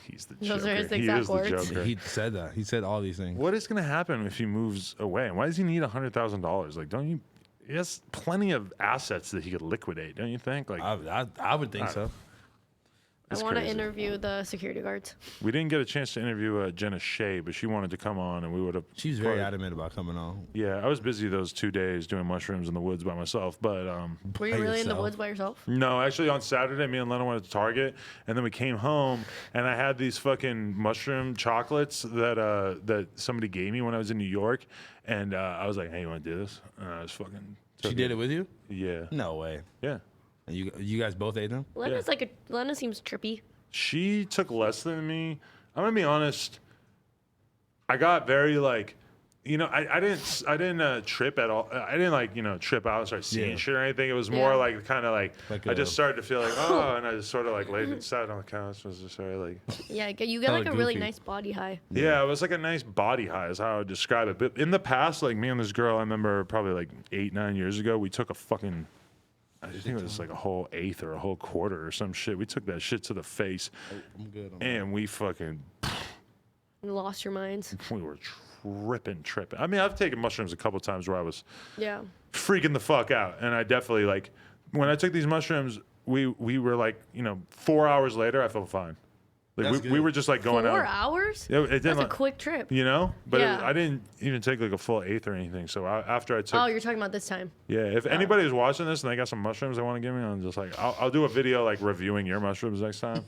He's the Joker. Those are his He exact is the words. Joker. He said that. He said all these things. What is going to happen if he moves away? And why does he need $100,000? Like, don't you? He has plenty of assets that he could liquidate, don't you think? Like, I would think so. I it's want to crazy. interview the security guards. We didn't get a chance to interview Jenna Shea, but she wanted to come on, and we would have. She's very adamant about coming on. Yeah, I was busy those 2 days doing mushrooms in the woods by myself, but Were you By really in the yourself? woods by yourself? no, actually on Saturday, me and Lena went to Target, and then we came home, and I had these fucking mushroom chocolates that somebody gave me when I was in New York, and I was like, "Hey, you want to do this?" And I was fucking. She did it with you? Yeah. No way. Yeah. And you guys both ate them? Lena seems trippy. She took less than me. I'm gonna be honest. I got very like, I didn't trip at all. I didn't like trip out and start seeing shit or anything. It was more Yeah. like kind of like I just started to feel like and I just sort of like sat on the couch and was just sort of like Yeah, you get like a really goofy. nice body high. yeah, it was like a nice body high is how I would describe it. But in the past, like me and this girl, I remember probably like 8-9 years ago, we took a fucking. I think it was like a whole eighth or a whole quarter or some shit. We took that shit to the face, I'm good. and we fucking. You lost your minds. We were tripping. I mean, I've taken mushrooms a couple times where I was Yeah. freaking the fuck out, and I definitely like when I took these mushrooms. We were like 4 hours later, I felt fine. Like That's we good. were just like going 4 out. hours? It didn't That's a like- quick trip. But Yeah. I didn't even take like a full eighth or anything. So after I took, Oh, you're talking about this time. yeah. If anybody's watching this and they got some mushrooms they want to give me, I'm just like, I'll do a video like reviewing your mushrooms next time.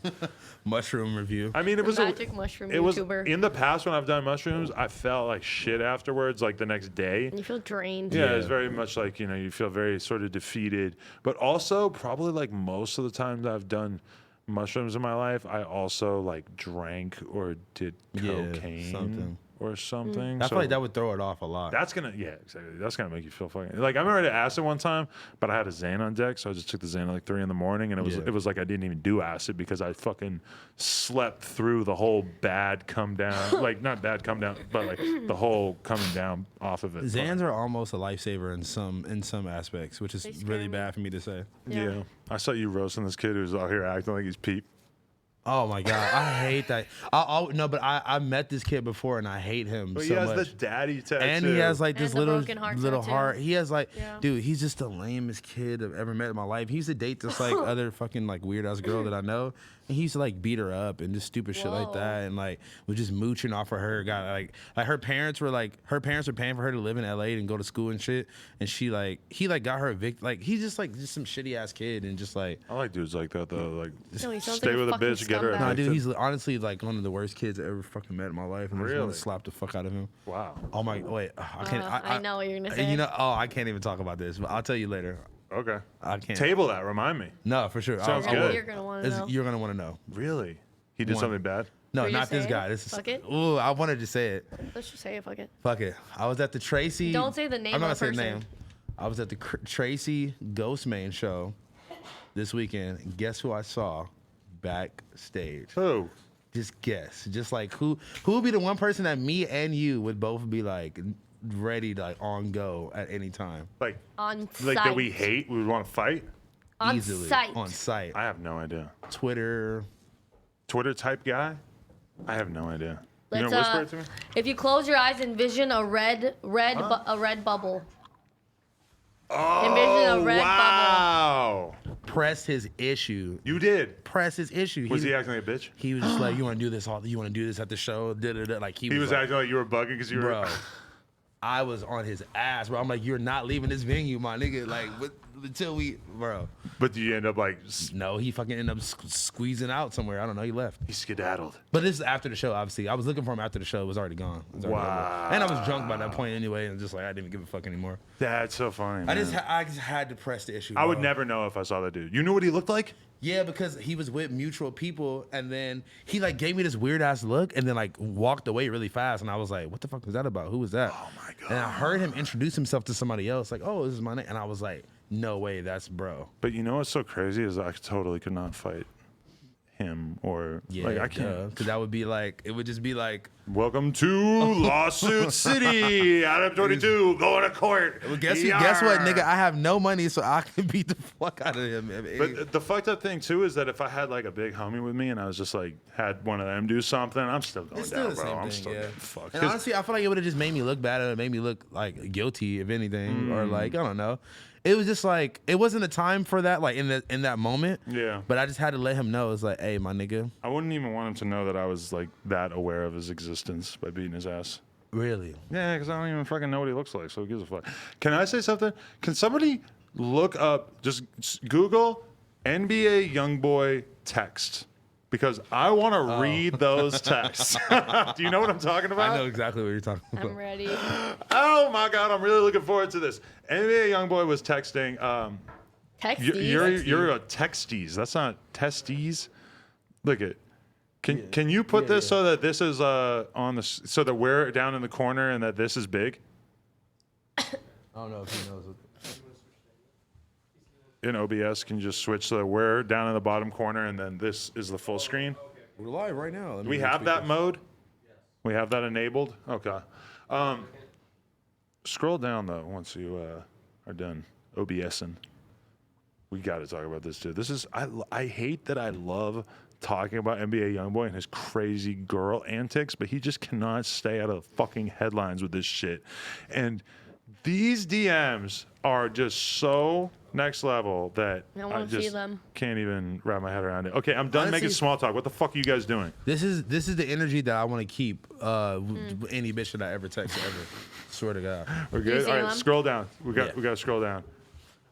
Mushroom review. I mean, it was Magic mushroom it was YouTuber. in the past when I've done mushrooms, I felt like shit afterwards, like the next day. You feel drained. Yeah, it's very much like, you feel very sort of defeated. But also, probably like most of the times I've done mushrooms in my life, I also like drank or did cocaine something. or something. I So feel like that would throw it off a lot. that's gonna, exactly. That's gonna make you feel fucking like I remember I did acid one time, but I had a Xan on deck, so I just took the Xan at like 3 a.m, and it was like I didn't even do acid because I fucking slept through the whole bad come down, like not bad come down, but like the whole coming down off of it. Xans are almost a lifesaver in some aspects, which is They really scare me. bad for me to say. Yeah. I saw you roasting this kid who's out here acting like he's Peep. Oh my god, I hate that. I met this kid before and I hate him But so he has much. the daddy tattoo. And he has like this And the little broken heart little tattoo. heart. He has like, Yeah. dude, he's just the lamest kid I've ever met in my life. He used to date this like other fucking like weird ass girl that I know, And he used to like beat her up and just stupid shit like Whoa. that, and like was just mooching off of her. Got like her parents were paying for her to live in LA and go to school and shit. And he got her evicted. Like he's just some shitty ass kid and just like. I like dudes like that though. Like No, he sounds stay like a with a fucking bitch, get her. scumbag. Nah, dude, evicted. he's honestly like one of the worst kids I ever fucking met in my life, and I just want Really? to slap the fuck out of him. Wow. Oh my, wait, I can't. I know what you're gonna say. You know, oh, I can't even talk about this, but I'll tell you later. Okay. I can't. Table that. Remind me. No, for sure. Sounds I good. will. You're gonna want to know. You're gonna want to know. Really? He did One. something bad? No, Should we not just this say guy. it? This is. Fuck it? Ooh, I wanted to say it. Let's just say it. Fuck it. Fuck it. I was at the Tracy. Don't say the name I'm not of gonna the say the person. name. I was at the Tracy Ghostman show this weekend. And guess who I saw backstage? Who? Just guess. Just like who would be the one person that me and you would both be like ready to like on go at any time? Like On like site. that we hate? We would want to fight? On Easily site. on site. I have no idea. Twitter. Twitter type guy? I have no idea. You Let's, gonna whisper it to me? If you close your eyes, envision a red bubble. Envision a red bubble. Wow. Press his issue. You did. Press his issue. Was he acting like a bitch? He was just like, you want to do this all? You want to do this at the show? Da, da, da. Like He was like, acting like you were bugging because you were. bro. I was on his ass, bro. I'm like, you're not leaving this venue, my nigga. Like, until we, bro. But do you end up like No, he fucking ended up squeezing out somewhere. I don't know. He left. he skedaddled? But this is after the show, obviously. I was looking for him after the show. It was already gone. It was already Wow. over. And I was drunk by that point anyway, and just like I didn't even give a fuck anymore. That's so funny. I Man. just had to press the issue. I would bro. never know if I saw that dude. You knew what he looked like? Yeah, because he was with mutual people, and then he like gave me this weird ass look, and then like walked away really fast, and I was like, "What the fuck was that about? Who was that?" Oh my God. And I heard him introduce himself to somebody else, like, "Oh, this is my name," and I was like, "No way, that's bro." But you know what's so crazy is I totally could not fight him or Yeah, like I can't. because that would be like, it would just be like, Welcome to Lawsuit City. Adam 22 going to court. well, guess what, nigga? I have no money, so I can beat the fuck out of him. But the fucked up thing too is that if I had like a big homie with me and I was just like had one of them do something, I'm still going It's still down, the bro. same I'm thing, still yeah. getting fucked. And 'Cause honestly, I feel like it would have just made me look bad. It made me look like guilty, if anything, or like I don't know. It was just like it wasn't a time for that, like in that moment. Yeah. But I just had to let him know. It's like, hey, my nigga. I wouldn't even want him to know that I was like that aware of his existence by beating his ass. Really? Yeah, because I don't even fucking know what he looks like, so who gives a fuck? Can I say something? Can somebody look up, just Google NBA YoungBoy text? Because I want to read those texts. Do you know what I'm talking about? I know exactly what you're talking about. I'm ready. Oh my God, I'm really looking forward to this. NBA YoungBoy was texting. Text You're a texties. That's not testes. Look at. Can you put this so that this is on the so that we're down in the corner and that this is big? I don't know if he knows. In OBS, can you just switch so that we're down in the bottom corner and then this is the full screen? We're live right now. Do we have that mode? We have that enabled? Okay. Scroll down though once you are done OBSing. We got to talk about this too. This is I hate that I love talking about NBA YoungBoy and his crazy girl antics, but he just cannot stay out of the fucking headlines with this shit. And these DMs are just so next level that I wanna see just them. can't even wrap my head around it. Okay, I'm done Honestly, making small talk. What the fuck are you guys doing? This is the energy that I want to keep. With any bitch that I ever text ever. Swear to God. We're you good. see All right, them? scroll down. We got Yeah. to scroll down.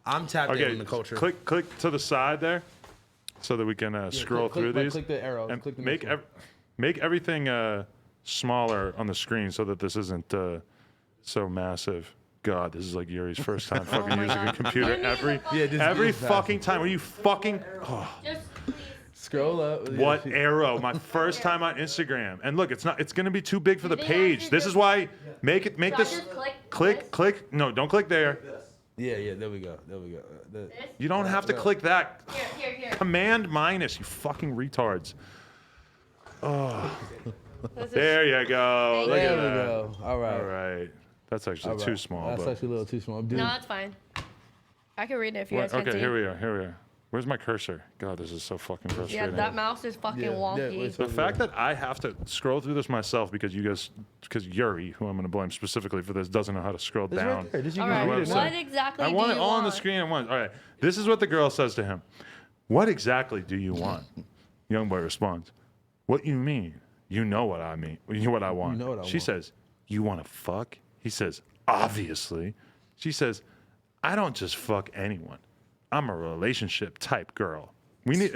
I'm tapped Okay, in the culture. click to the side there, so that we can scroll through these. Click the arrows. And Click the make next one. make everything smaller on the screen so that this isn't so massive. God, this is like Yuri's first time fucking my using a God. computer You need every a fucking- Yeah, just every do it fast. fucking time. Are you fucking? Oh, Just please. Scroll up. what arrow? My first time on Instagram. And look, it's not. It's gonna be too big for the they page. actually This just- is why make So I this. just Click. this? No, don't click there. Yeah. There we go. This? You don't have to click that. Here. Command minus, you fucking retards. This is- There you go. Thank Look There at we that. go. All right. All right. That's actually All right. too small. That's but actually a little too small. Dude, No, it's fine. I can read it if you guys can okay, see. here we are. Where's my cursor? God, this is so fucking Yeah, frustrating. that mouse is fucking wonky. wait, The fact that I have to scroll through this myself because Yuri, who I'm going to blame specifically for this, doesn't know how to scroll it's down. right there. Just you All can right, read it what now. exactly I do want you it all on the want? screen at once. All right. This is what the girl says to him. What exactly do you want? YoungBoy responds, "What you mean? You know what I mean. You know what I want." know what I She want. says, "You want to fuck?" He says, "Obviously." She says, "I don't just fuck anyone. I'm a relationship type girl." We need.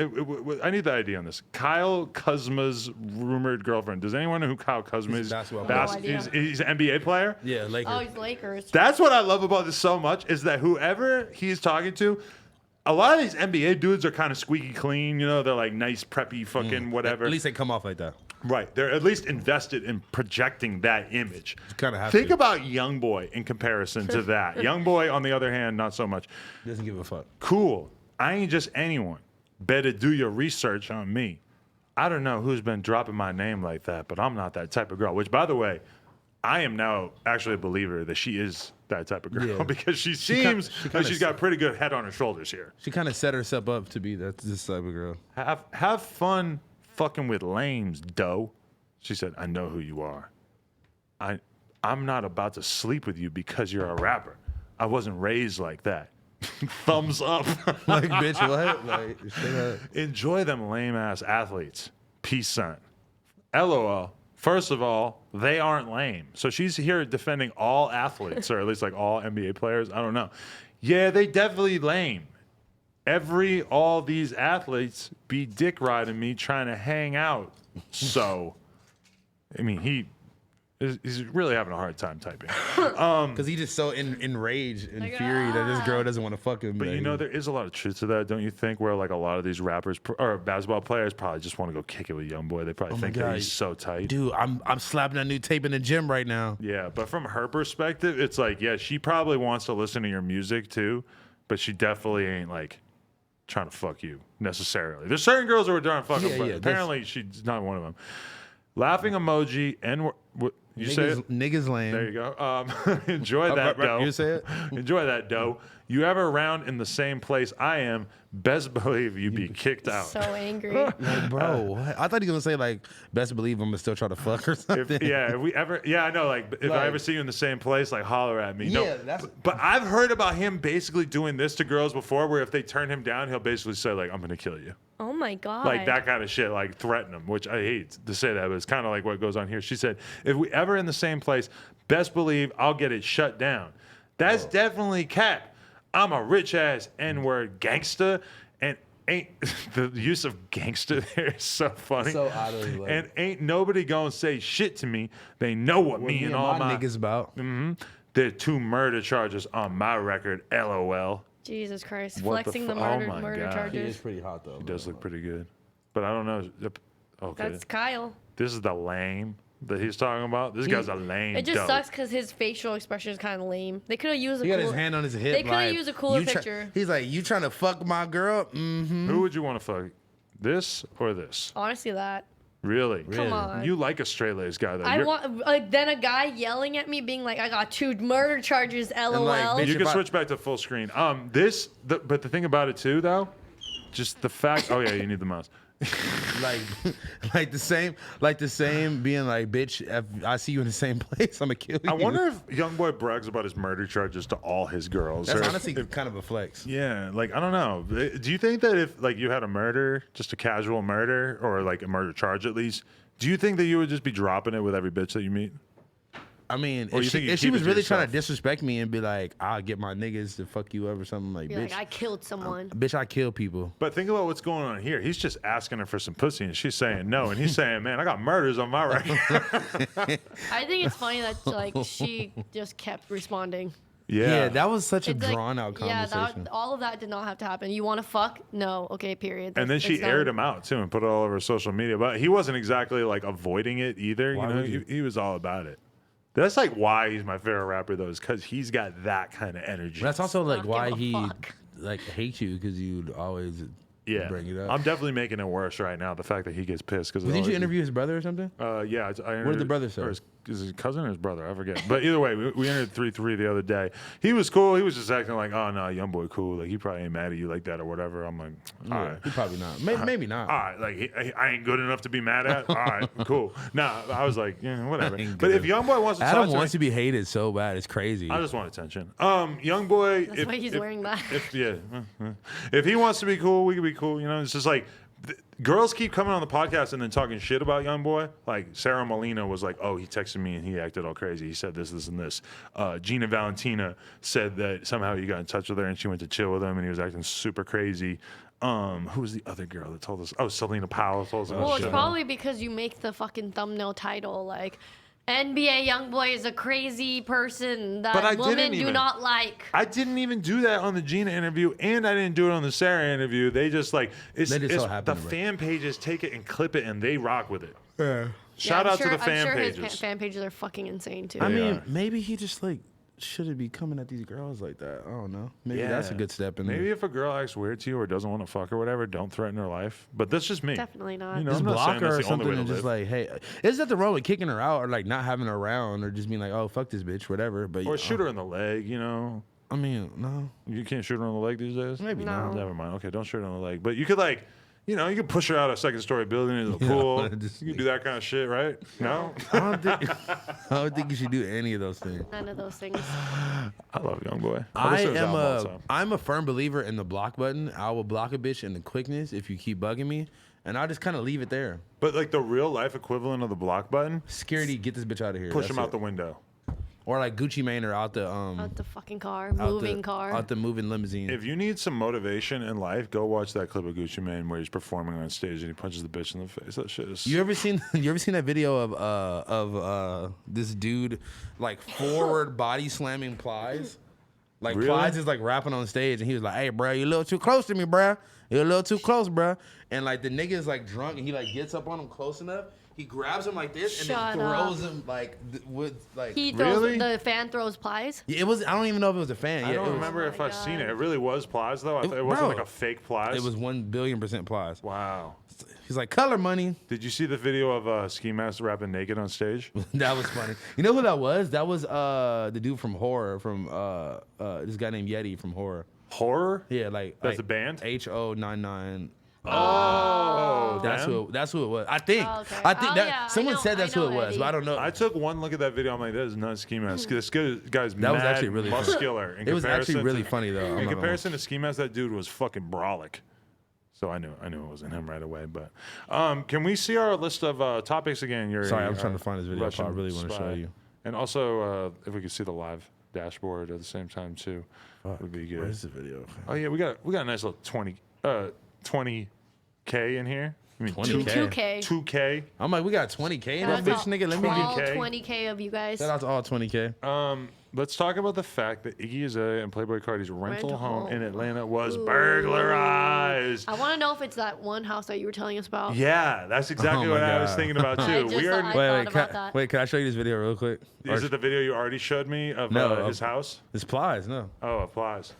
I need the ID on this. Kyle Kuzma's rumored girlfriend. Does anyone know who Kyle Kuzma is? a basketball player. No idea. He's an NBA player. Yeah, Lakers. Oh, he's Lakers. That's what I love about this so much is that whoever he's talking to, a lot of these NBA dudes are kind of squeaky clean. You know, they're like nice, preppy, fucking whatever. At least they come off like that. Right. They're at least invested in projecting that image. Kinda have Think to. about YoungBoy in comparison to that. YoungBoy, on the other hand, not so much. Doesn't give a fuck. Cool. I ain't just anyone. Better do your research on me. I don't know who's been dropping my name like that, but I'm not that type of girl. Which, by the way, I am now actually a believer that she is that type of girl Yeah. because she seems like she's got a pretty good head on her shoulders here. She kind of set herself up to be this type of girl. Have fun fucking with lames, doe. She said, "I know who you are. I'm not about to sleep with you because you're a rapper. I wasn't raised like that." Thumbs up. Like, bitch, what? Like, shut up. Enjoy them lame ass athletes. Peace sign. LOL. First of all, they aren't lame. So she's here defending all athletes, or at least like all NBA players. I don't know. Yeah, they definitely lame. All these athletes be dick riding me trying to hang out. So, I mean, he's really having a hard time typing. Because he's just so enraged and Like, fury that this girl doesn't want to fuck him. But that you know, he- there is a lot of truth to that, don't you think? Where like a lot of these rappers or basketball players probably just want to go kick it with YoungBoy. They probably my think that God. he's so tight. dude, I'm slapping a new tape in the gym right now. Yeah, but from her perspective, it's like, yeah, she probably wants to listen to your music too, but she definitely ain't like trying to fuck you necessarily. There's certain girls who are trying to fuck him, but yeah, apparently she's not one of them. Laughing emoji and you say it? Niggas lame. There you go. Enjoy that, dough. You say it? Enjoy that, dough. You ever around in the same place I am, best believe you be kicked out. So angry. Like, bro, what? I thought he was gonna say like, best believe I'm gonna still try to fuck or something. I know. Like, if I Like- ever see you in the same place, like, holler at me. Yeah, No, that's- but I've heard about him basically doing this to girls before, where if they turn him down, he'll basically say like, "I'm gonna kill you," Oh my god. like that kind of shit, like threaten them. Which I hate to say that, but it's kind of like what goes on here. She said, "If we ever in the same place, best believe I'll get it shut down." That's definitely cap. I'm a rich ass N-word gangster, and ain't the use of gangster there is so funny. So out of like, And ain't nobody gonna say shit to me. They know what me and all my niggas about. There are 2 murder charges on my record. LOL. Jesus Christ. What the Flexing the, fu- oh murder, my murder God. He charges. is pretty hot though. He does look pretty good, but I don't know. Okay, That's Kyle. this is the lame that he's talking about. This guy's a lame. It just dope. sucks because his facial expression is kind of lame. They could have used a He got cool, his hand on his hip. They could have like, used a cooler you try- picture. He's like, you trying to fuck my girl? Mm-hmm. Who would you want to fuck? This or this? Honestly, that. Really? Come on. You like a straight laced guy though. I You're- want like then a guy yelling at me, being like, "I got 2 murder charges." LOL. bitch, You can if I- switch back to full screen. But the thing about it too, though, just the fact. Oh yeah, you need the mouse. like the same being like, bitch, if I see you in the same place, I'm gonna kill you. I wonder if YoungBoy brags about his murder charges to all his girls. That's or if- honestly kind of a flex. yeah, like I don't know. Do you think that if like you had a murder, just a casual murder, or like a murder charge at least, do you think that you would just be dropping it with every bitch that you meet? I mean, Or you if think she, you if she keep it was to really trying yourself? to disrespect me and be like, I'll get my niggas to fuck you up or something, like, Be bitch, like, I killed someone. bitch, I kill people. But think about what's going on here. He's just asking her for some pussy, and she's saying no, and he's saying, "Man, I got murders on my record." I think it's funny that like she just kept responding. Yeah, that was such a It's like, drawn out yeah, conversation. all of that did not have to happen. You want to fuck? No. Okay. Period. And then That's- she it's aired done. him out too and put it all over social media. But he wasn't exactly like avoiding it either. Why You know, would you? he was all about it. That's like why he's my favorite rapper though, is because he's got that kind of energy. That's also like Not why give a he fuck. like hates you because you'd always bring it up. I'm definitely making it worse right now. The fact that he gets pissed because Didn't you interview his brother or something? Yeah, I What did the brother say? Or is his cousin or his brother? I forget. But either way, we entered 3-3 the other day. He was cool. He was just acting like, oh no, YoungBoy cool. Like he probably ain't mad at you like that or whatever. I'm like, all right. He probably not. Maybe not. All right, like I ain't good enough to be mad at. All right, cool. Nah, I was like, yeah, whatever. Ain't But good if YoungBoy wants to Adam talk to wants me, to be hated so bad. It's crazy. I just want attention. YoungBoy, That's why he's wearing that. If he wants to be cool, we can be cool. You know, it's just like girls keep coming on the podcast and then talking shit about YoungBoy. Like Sarah Molina was like, "Oh, he texted me and he acted all crazy. He said this, and this." Gina Valentina said that somehow he got in touch with her and she went to chill with him and he was acting super crazy. Who was the other girl that told us? Oh, Selena Powell told us. Well, it's probably because you make the fucking thumbnail title like NBA YoungBoy is a crazy person that women do not like. I didn't even do that on the Gina interview, and I didn't do it on the Sarah interview. They just like the fan pages take it and clip it, and they rock with it. Yeah. Shout out to the fan I'm sure pages. His fan pages are fucking insane too. I mean, maybe he just like shouldn't be coming at these girls like that. I don't know. Maybe that's a good step in there. Maybe if a girl acts weird to you or doesn't want to fuck or whatever, don't threaten her life. But that's just me. Definitely not. You know, Just I'm not block saying her that's or the only something way to and just live. like, hey, is that the wrong with kicking her out or like not having her around or just being like, oh, fuck this bitch, whatever. But Or shoot her in the leg, you know. I mean, no. You can't shoot her on the leg these days? Maybe No. not. Never mind. Okay, don't shoot her on the leg. But you could like, you know, you could push her out a second-story building into the pool. just- You can do that kind of shit, right? No? I don't think you should do any of those things. None of those things. I love YoungBoy. wish it was album all the time. I'm a firm believer in the block button. I will block a bitch in the quickness if you keep bugging me, and I'll just kind of leave it there. But like the real life equivalent of the block button, Security, get this bitch out of here. push That's him out it. the window. Or like Gucci Mane or out the Out the fucking car, out moving the, car. out the moving limousine. If you need some motivation in life, go watch that clip of Gucci Mane where he's performing on stage and he punches the bitch in the face. That shit is. You ever seen that video of this dude like forward body slamming Plies? Like Really? Plies is like rapping on stage and he was like, "Hey, bro, you a little too close to me, bro. You're a little too close, bro." And like the nigga is like drunk and he like gets up on him close enough. He grabs him like this and Shut then throws up. him like with like. He throws Really? the fan throws plies. Yeah, it was. I don't even know if it was a fan. I Yeah, don't it was, remember Oh if my I've seen it. God. It really was Plies though. It wasn't bro, like a fake Plies. It was 1,000,000,000% Plies. Wow. He's like color money. Did you see the video of Ski Mask rapping naked on stage? That was funny. You know who that was? That was the dude from Horror, from this guy named Yeti from Horror. Horror? Yeah, like That's a band? HO99. Oh, That's them? who it was. I think. Oh, okay. I think Oh, that yeah, someone I know- said that's I who it know was, Eddie. but I don't know. I took one look at that video. I'm like, that is not Ski Mask. This guy's That was mad actually really funny. muscular. In It was actually comparison really to- funny, though. I'm In not gonna comparison to Ski Mask, that dude was fucking brolic. So I knew it wasn't him right away. But can we see our list of topics again? Sorry, I'm trying to find this video. Russian I really want to show spy. you. And also, if we could see the live dashboard at the same time too, would be good. Where's the video? Oh yeah, we got a nice little 20K in here. I mean 20K. 2K. 2K. I'm like, we got 20K in that That's bitch, nigga. Let me all get. 20K of you guys. Shout out to all 20K. Let's talk about the fact that Iggy Azalea and Playboy Cardi's rental Rental home in home. Atlanta was Ooh. burglarized. I want to know if it's that one house that you were telling us about. Yeah, that's exactly Oh my what I was God. thinking about I too. just We thought- are. I Wait, about that. wait, can I show you this video real quick? Is it the video you already showed me of No, his house? It's Plies, no. Oh, of Plies.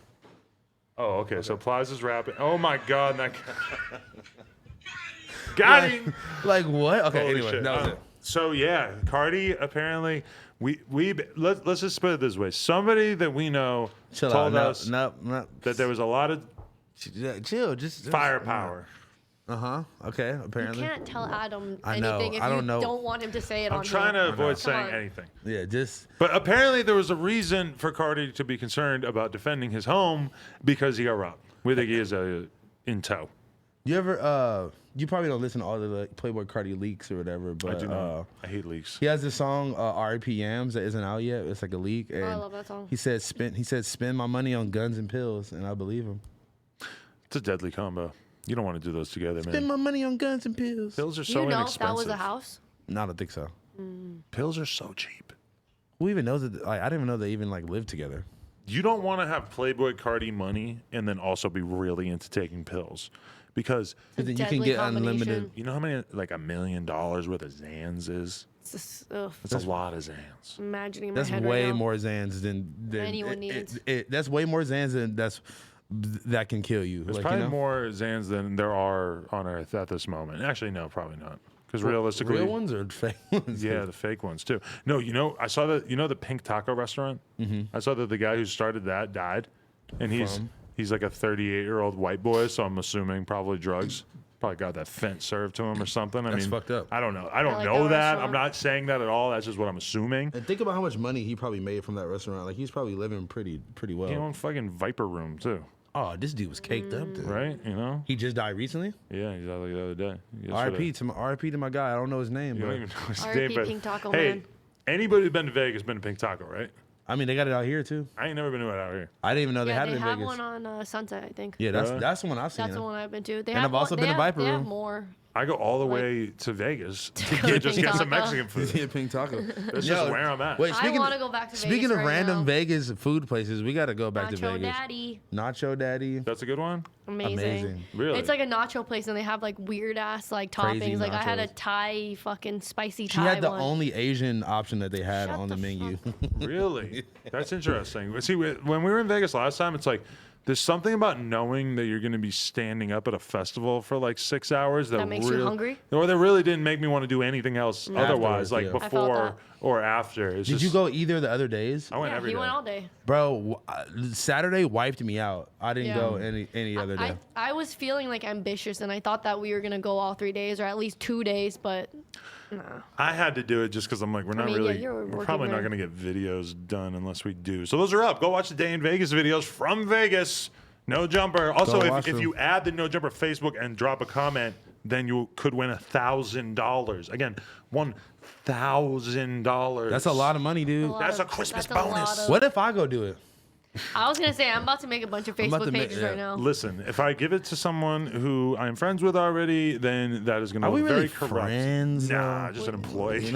Oh, okay. So Plies is rapping. Oh my God, that guy. Got him. Like what? Okay, Holy anyway, shit. that was it. So yeah, Cardi apparently let's just put it this way. Somebody that we know Chill told out. us No. that there was a lot of Chill. Just firepower. Okay. You Apparently. can't tell Adam I know, anything if I you don't know. don't want him to say it I'm on trying here. to avoid Come saying on. anything. Yeah. Just. But apparently there was a reason for Cardi to be concerned about defending his home because he got robbed with Iggy Azalea in tow. You ever? You probably don't listen to all the like, Playboy Cardi leaks or whatever, but I do not. I hate leaks. he has this song R.I.P. Yams that isn't out yet. It's like a leak, and I love that song. He said spend my money on guns and pills, and I believe him. It's a deadly combo. You don't want to do those together, Spend man. my money on guns and pills. Pills are Do so you know if inexpensive. that was a house? No, I don't think so. Pills are so cheap. Who even knows that? Like, I didn't even know they even like live together. You don't want to have Playboy Cardi money and then also be really into taking pills. Because But then you can Deadly get combination. you unlimited. know how many, like $1 million worth of Xans is? It's just, ugh, That's a lot of Xans. imagining in my That's head way right now. more Xans than Anyone needs. That's way more Xans than that can kill you. There's like, probably you know? more Xans than there are on Earth at this moment. Actually, no, probably not. Because realistically, real ones or fake ones. yeah, the fake ones too. No, I saw that. You know the Pink Taco restaurant? Mm-hmm. I saw that the guy who started that died, and he's like a 38-year-old white boy. So I'm assuming probably drugs. Probably got that fent served to him or something. That's fucked up. I don't know. I don't like know that that. I'm restaurant. not saying that at all. That's just what I'm assuming. And think about how much money he probably made from that restaurant. Like he's probably living pretty well. He owned fucking Viper Room too. Oh, this dude was caked up. Dude. right? You know? He just died recently. Yeah, he's out like the other day. R.I.P. to my guy. I don't know his name. You don't But even know his R.I.P. name, but Pink Taco hey, Man. anybody who's been to Vegas been to Pink Taco, right? I mean, they got it out here too. I ain't never been to it out here. I didn't even know they Yeah, had they it in have Vegas. one on Sunset, I think. Yeah, Really? that's the one I've seen. That's the one I've been to. They And have I've also one, been to they Viper have, They have Room. more. I go all the way to Vegas to go to just Pink get some Taco. Mexican food. Yeah, Pink Taco. That's just where I'm at. Wait, I wanna go back to speaking Vegas of right random now. Vegas food places, we got to go back to Nacho Vegas. Daddy. Nacho Daddy. That's a good one? Amazing. Really? It's like a nacho place, and they have like weird ass like Crazy toppings. Like I had a nachos. Thai fucking spicy She Thai had the one. only Asian option that they had Shut on the the menu. Really? That's interesting. See, when we were in Vegas last time, it's like there's something about knowing that you're going to be standing up at a festival for like 6 hours That makes you hungry? Or that really didn't make me want to do anything else otherwise, Afterwards, like yeah. I felt before that. or after. It's Did just, you go either the other days? I went Yeah, every he day. went all day. Bro, Saturday wiped me out. I didn't Yeah. go any other day. I was feeling like ambitious, and I thought that we were gonna go all 3 days or at least 2 days, but I had to do it just because I'm like, we're not mean, yeah, really, you're we're working probably not there. going to get videos done unless we do. So those are up. Go watch the Day in Vegas videos from Vegas. No Jumper. Also, watch if them. you add the No Jumper Facebook and drop a comment, then you could win $1,000. Again, $1,000. That's a lot of money, dude. That's a Christmas that's a lot bonus. of- What if I go do it? I was gonna say I'm about to make a bunch of about Facebook to make- pages yeah. right now. Listen, if I give it to someone who I'm friends with already, then that is going to Are we look very really corrupt. friends? Nah, just an employee.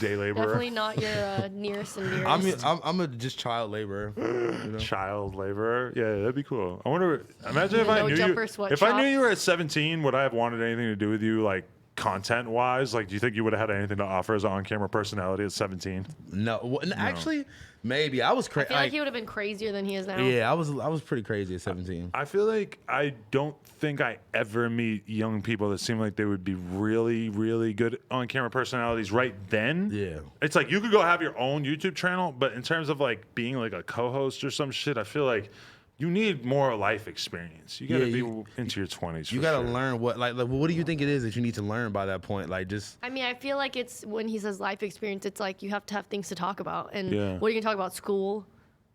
Day laborer. Definitely not your nearest and dearest. I'm a just child laborer. You know? Child laborer. Yeah, that'd be cool. I wonder. Imagine if I No knew you. jumper If I sweatshop. knew you were at 17, would I have wanted anything to do with you, like content wise? Like, do you think you would have had anything to offer as an on-camera personality at 17? No, actually, maybe I was I crazy. feel like he would have been crazier than he is now. Yeah, I was pretty crazy at 17. I feel like I don't think I ever meet young people that seem like they would be really, really good on-camera personalities right then. Yeah. It's like you could go have your own YouTube channel, but in terms of like being like a co-host or some shit, I feel like you need more life experience. You gotta Yeah, be into your 20s. You gotta learn what like what do you think it is that you need to learn by that point? Like just I mean, I feel like it's when he says life experience, it's like you have to have things to talk about. And Yeah. what are you gonna talk about? School,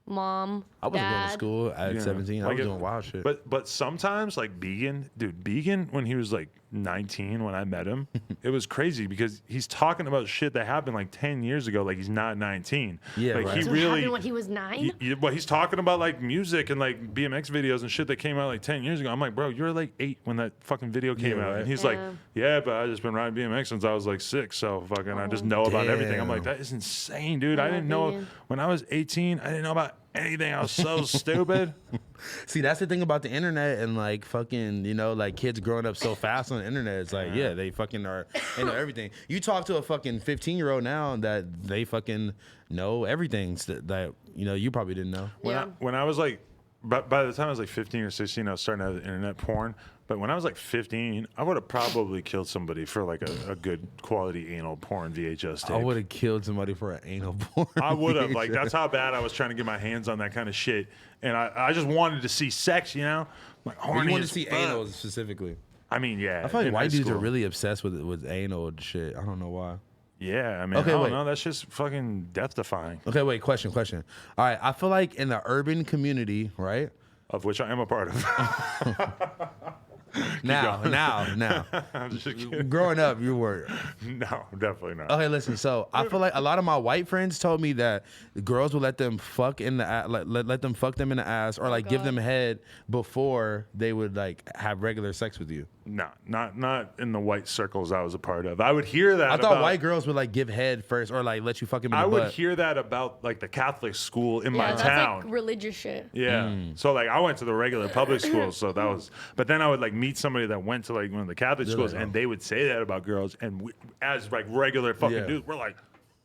mom, I wasn't dad. going to school at Yeah. 17. I Like was it- doing wild shit. But sometimes like Began when he was like 19 when I met him, it was crazy because he's talking about shit that happened like 10 years ago. Like he's not 19. Yeah, like right. he So it really. happened when he was 9? Well, he's talking about like music and like BMX videos and shit that came out like 10 years ago. I'm like, bro, you were like 8 when that fucking video came Yeah, out. right. And he's Yeah. like, yeah, but I just been riding BMX since I was like 6. So fucking, I just know about everything. I'm like, Damn. that is insane, dude. I Yeah, didn't know Began. when I was 18, I didn't know about anything. I was so stupid. See, that's the thing about the internet and like fucking, you know, like kids growing up so fast on the internet. It's like, yeah, they fucking they know everything. You talk to a fucking 15-year-old now that they fucking know everything that you know you probably didn't know. Yeah. When I was like, by the time I was like 15 or 16, I was starting to have internet porn. But when I was like 15, I would have probably killed somebody for like a good quality anal porn VHS tape. I would have killed somebody for an anal porn. I would have. Like, that's how bad I was trying to get my hands on that kind of shit. And I just wanted to see sex, you know? Like, horny You want to as see fuck. anal specifically. I mean, yeah. I feel like in white high dudes are school. really obsessed with anal shit. I don't know why. Yeah, I mean, Okay, I don't wait. know. That's just fucking death-defying, Okay, wait, question. All right, I feel like in the urban community, right? of which I am a part of. Now. I'm just kidding. Growing up, you were. No, definitely not. Okay, listen. So I feel like a lot of my white friends told me that the girls would let them fuck in the let them fuck them in the ass or like give God. them head before they would like have regular sex with you. No, not in the white circles I was a part of. I would hear that. I thought about, white girls would like give head first or like let you fuck him in I the would butt. hear that about like the Catholic school in my that's town. like religious shit. Yeah. So like I went to the regular public schools, so that was. But then I would like meet somebody that went to like one of the Catholic They're schools, like, and they would say that about girls, and we, as like regular fucking Yeah. dudes, we're like,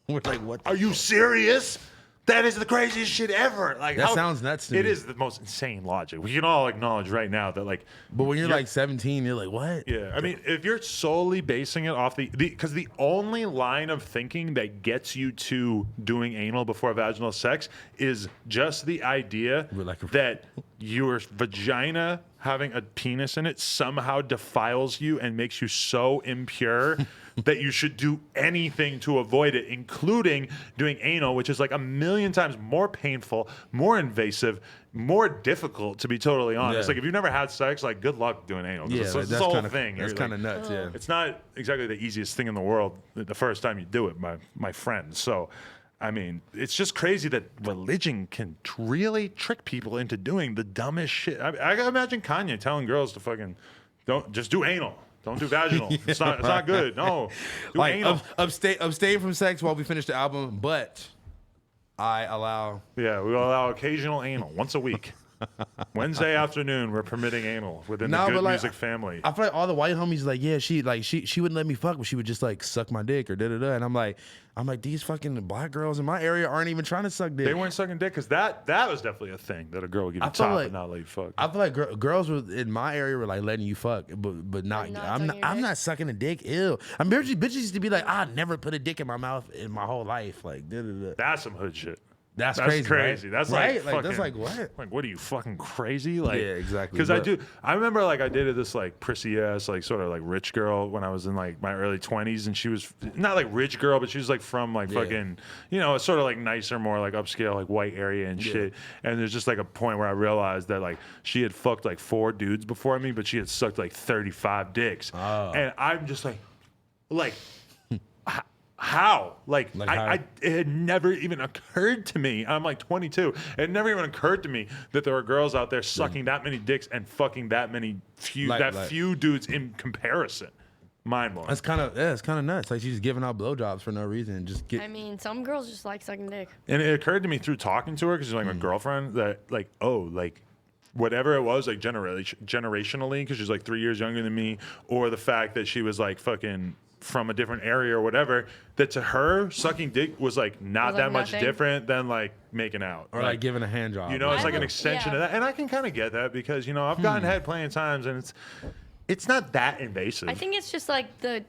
We're like, what? "Are you serious? That is the craziest shit ever!" Like That sounds nuts to It me. is the most insane logic. We can all acknowledge right now that like. But when you're like 17, you're like, what? Yeah, I mean, if you're solely basing it off because the only line of thinking that gets you to doing anal before vaginal sex is just the idea We're like- that your vagina having a penis in it somehow defiles you and makes you so impure that you should do anything to avoid it, including doing anal, which is like 1,000,000 times more painful, more invasive, more difficult, to be totally honest. Yeah. Like if you've never had sex, like good luck doing anal. Yeah, it's like, the whole thing. That's You're kind of like, nuts. Yeah. it's not exactly the easiest thing in the world the first time you do it, my friend. So, I mean, it's just crazy that religion can really trick people into doing the dumbest shit. I can imagine Kanye telling girls to fucking don't just do anal. Don't do vaginal. It's not good. No. Do Like anal. abstain from sex while we finish the album, but I allow. Yeah, we will allow occasional anal once a week. Wednesday afternoon, we're permitting anal within the No, good but, like, music family. I feel like all the white homies like, yeah, she wouldn't let me fuck, but she would just like suck my dick or da da da. And I'm like, these fucking black girls in my area aren't even trying to suck dick. They weren't sucking dick because that was definitely a thing that a girl would give you feel top like- and not let you fuck. I feel like girls in my area were like letting you fuck, but not. not I'm sucking not. your I'm dick? not sucking a dick. Ew. I'm bitches used to be like, I never put a dick in my mouth in my whole life. Like, da da da. That's some hood shit. That's That's crazy. crazy. Right? That's right. like That's fucking- like what? Like, what are you fucking crazy? Like, Yeah, exactly. Because But- I remember like I dated this like prissy ass like sort of like rich girl when I was in like my early 20s, and she was not like rich girl, but she was like from like fucking sort of like nicer, more like upscale like white area and shit. And there's just like a point where I realized that like she had fucked like 4 dudes before me, but she had sucked like 35 dicks, and I'm just like. How? Like how? it had never even occurred to me. I'm like 22. It never even occurred to me that there were girls out there sucking that many dicks and fucking that many few dudes in comparison. Mind blowing. It's kind of nuts. Like she's just giving out blowjobs for no reason. Just get. I mean, some girls just like sucking dick. And it occurred to me through talking to her because she's like my girlfriend that like whatever it was like generationally because she's like 3 years younger than me, or the fact that she was like fucking from a different area or whatever, that to her sucking dick was like not Was, like, that much nothing? different than like making out or like giving a hand job. you know, it's I like an would- extension yeah. of that, and I can kind of get that because I've gotten head plenty of times, and it's not that invasive. I think it's just like the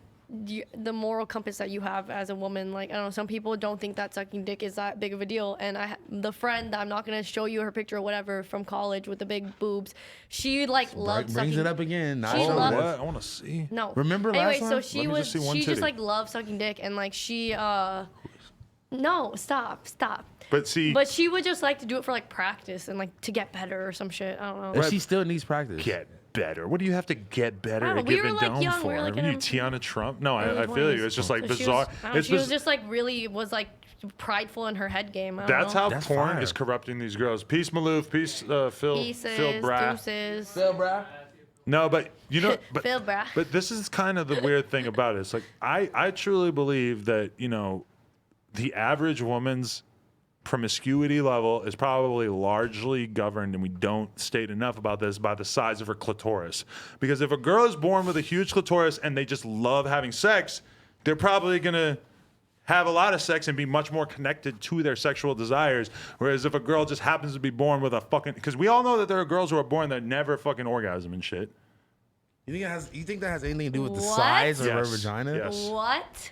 moral compass that you have as a woman. Like, I don't know, some people don't think that sucking dick is that big of a deal. And the friend that I'm not gonna show you her picture or whatever from college with the big boobs, she like loved brings sucking. it up again. Not She so loved- much. What? I want to see. No. Remember last anyway, time? so Let she me was just see one she titty. just like loved sucking dick, and like she no, stop. But see, But she would just like to do it for like practice and like to get better or some shit. I don't know. And she still needs practice. get better. What do you have to get better I at don't know, we giving were, like, down young, we for? were, like, What in are you, our Tiana Trump? No, early I feel you. 20s. It's just like So bizarre. She was just like really was like prideful in her head game. I don't That's know. how That's porn fire. is corrupting these girls. Peace, Maloof. Peace, Phil. Pieces, Phil Bra. deuces. No, but but Phil Bra. but this is kind of the weird thing about it. It's like I truly believe that the average woman's promiscuity level is probably largely governed, and we don't state enough about this, by the size of her clitoris. Because if a girl is born with a huge clitoris and they just love having sex, they're probably gonna have a lot of sex and be much more connected to their sexual desires. Whereas if a girl just happens to be born with a fucking, because we all know that there are girls who are born that never fucking orgasm and shit. You think that has anything to do with the What? size of her Yes. vagina? Yes. What?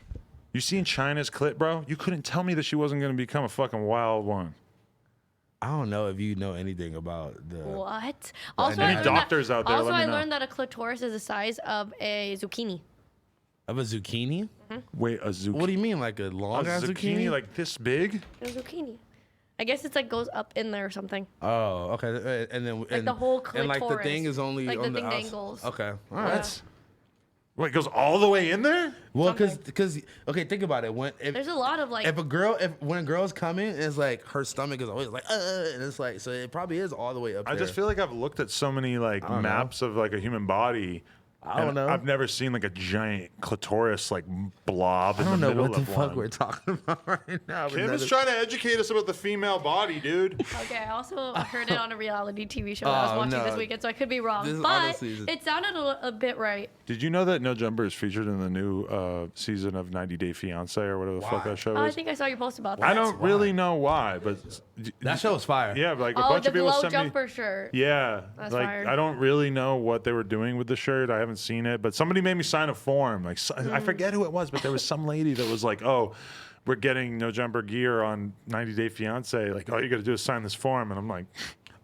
You seen China's clit, bro? You couldn't tell me that she wasn't gonna become a fucking wild one. I don't know if you know anything about the. What? Also, Any I learned doctors that, out there, Also, let me I know. learned that a clitoris is the size of a zucchini. Of a zucchini? Wait, a zucchini? What do you mean, like a long ass zucchini? like this big? A zucchini. I guess it's like goes up in there or something. Oh, okay. And then Like the whole and like the clitoris. thing is only Like the on the thing outs- dangles. Okay, all right. That's wait, it goes all the way in there? Well, Something. because okay, think about it. There's a lot of like. When a girl's coming, it's like her stomach is always like, and it's like, so it probably is all the way up I there. just feel like I've looked at so many like don't know. maps of like a human body. I don't and know. I've never seen like a giant clitoris like blob I in don't the know middle what the of fuck one. we're talking about right now. but Kim that is is- trying to educate us about the female body, dude. Okay, I also heard it on a reality TV show that I was Oh, watching no. this weekend, so I could be wrong. This is But honestly just- it sounded a bit right. Did you know that No Jumper is featured in the new season of 90 Day Fiance or whatever the fuck Why? that show Oh, I is? think I saw your post about that. I don't really know why, but that show is fire. yeah, like a Oh, bunch the of people glow sent me. jumper shirt. Yeah, That's like fire. I don't really know what they were doing with the shirt. I haven't seen it, but somebody made me sign a form. Like I forget who it was, but there was some lady that was like, "Oh, we're getting No Jumper gear on 90 Day Fiance. Like all you got to do is sign this form." And I'm like,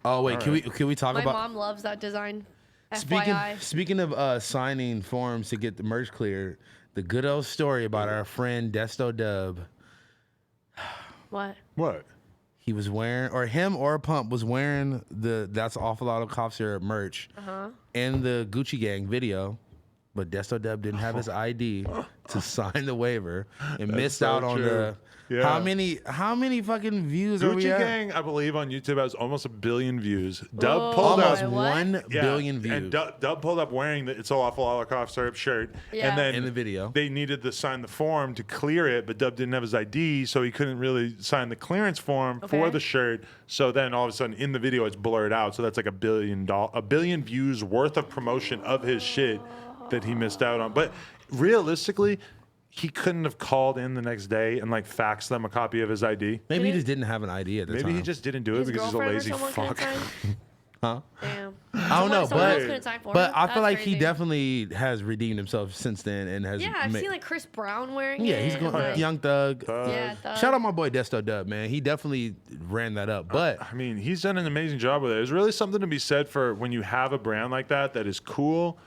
Oh wait, can we talk My about mom loves that design. speaking FYI. speaking of signing forms to get the merch cleared? The good old story about our friend Desto Dub. What? What? He was wearing, or him or Pump was wearing the That's Awful Lot of Cough Syrup merch in the Gucci Gang video, but Desto Dub didn't have his ID to sign the waiver and missed so out on true. the. Yeah. How many fucking views are we Gucci at? Gang, I believe on YouTube has almost 1 billion views. Dub Oh, pulled Almost up. what? 1 billion views. And Dub pulled up wearing the It's All Awful All Cough Syrup shirt. Yeah. And then In the video. they needed to sign the form to clear it, but Dub didn't have his ID, so he couldn't really sign the clearance form for Okay. the shirt. So then all of a sudden in the video it's blurred out. So that's like $1 billion views worth of promotion of his shit that he missed out on. But realistically, he couldn't have called in the next day and like faxed them a copy of his ID. Maybe he just didn't have an ID at the time. Maybe he just didn't do it His because he's a girlfriend or lazy someone couldn't fuck. sign? Huh? Damn. I don't know, Someone else but couldn't sign for but him? I feel That's like he crazy. definitely has redeemed himself since then and has. Yeah, I've seen like Chris Brown wearing yeah, it. he's going like, Young Thug. Yeah, Thug. Shout out my boy Desto Dub, man. He definitely ran that up. But I mean, he's done an amazing job with it. There's really something to be said for when you have a brand like that that is cool,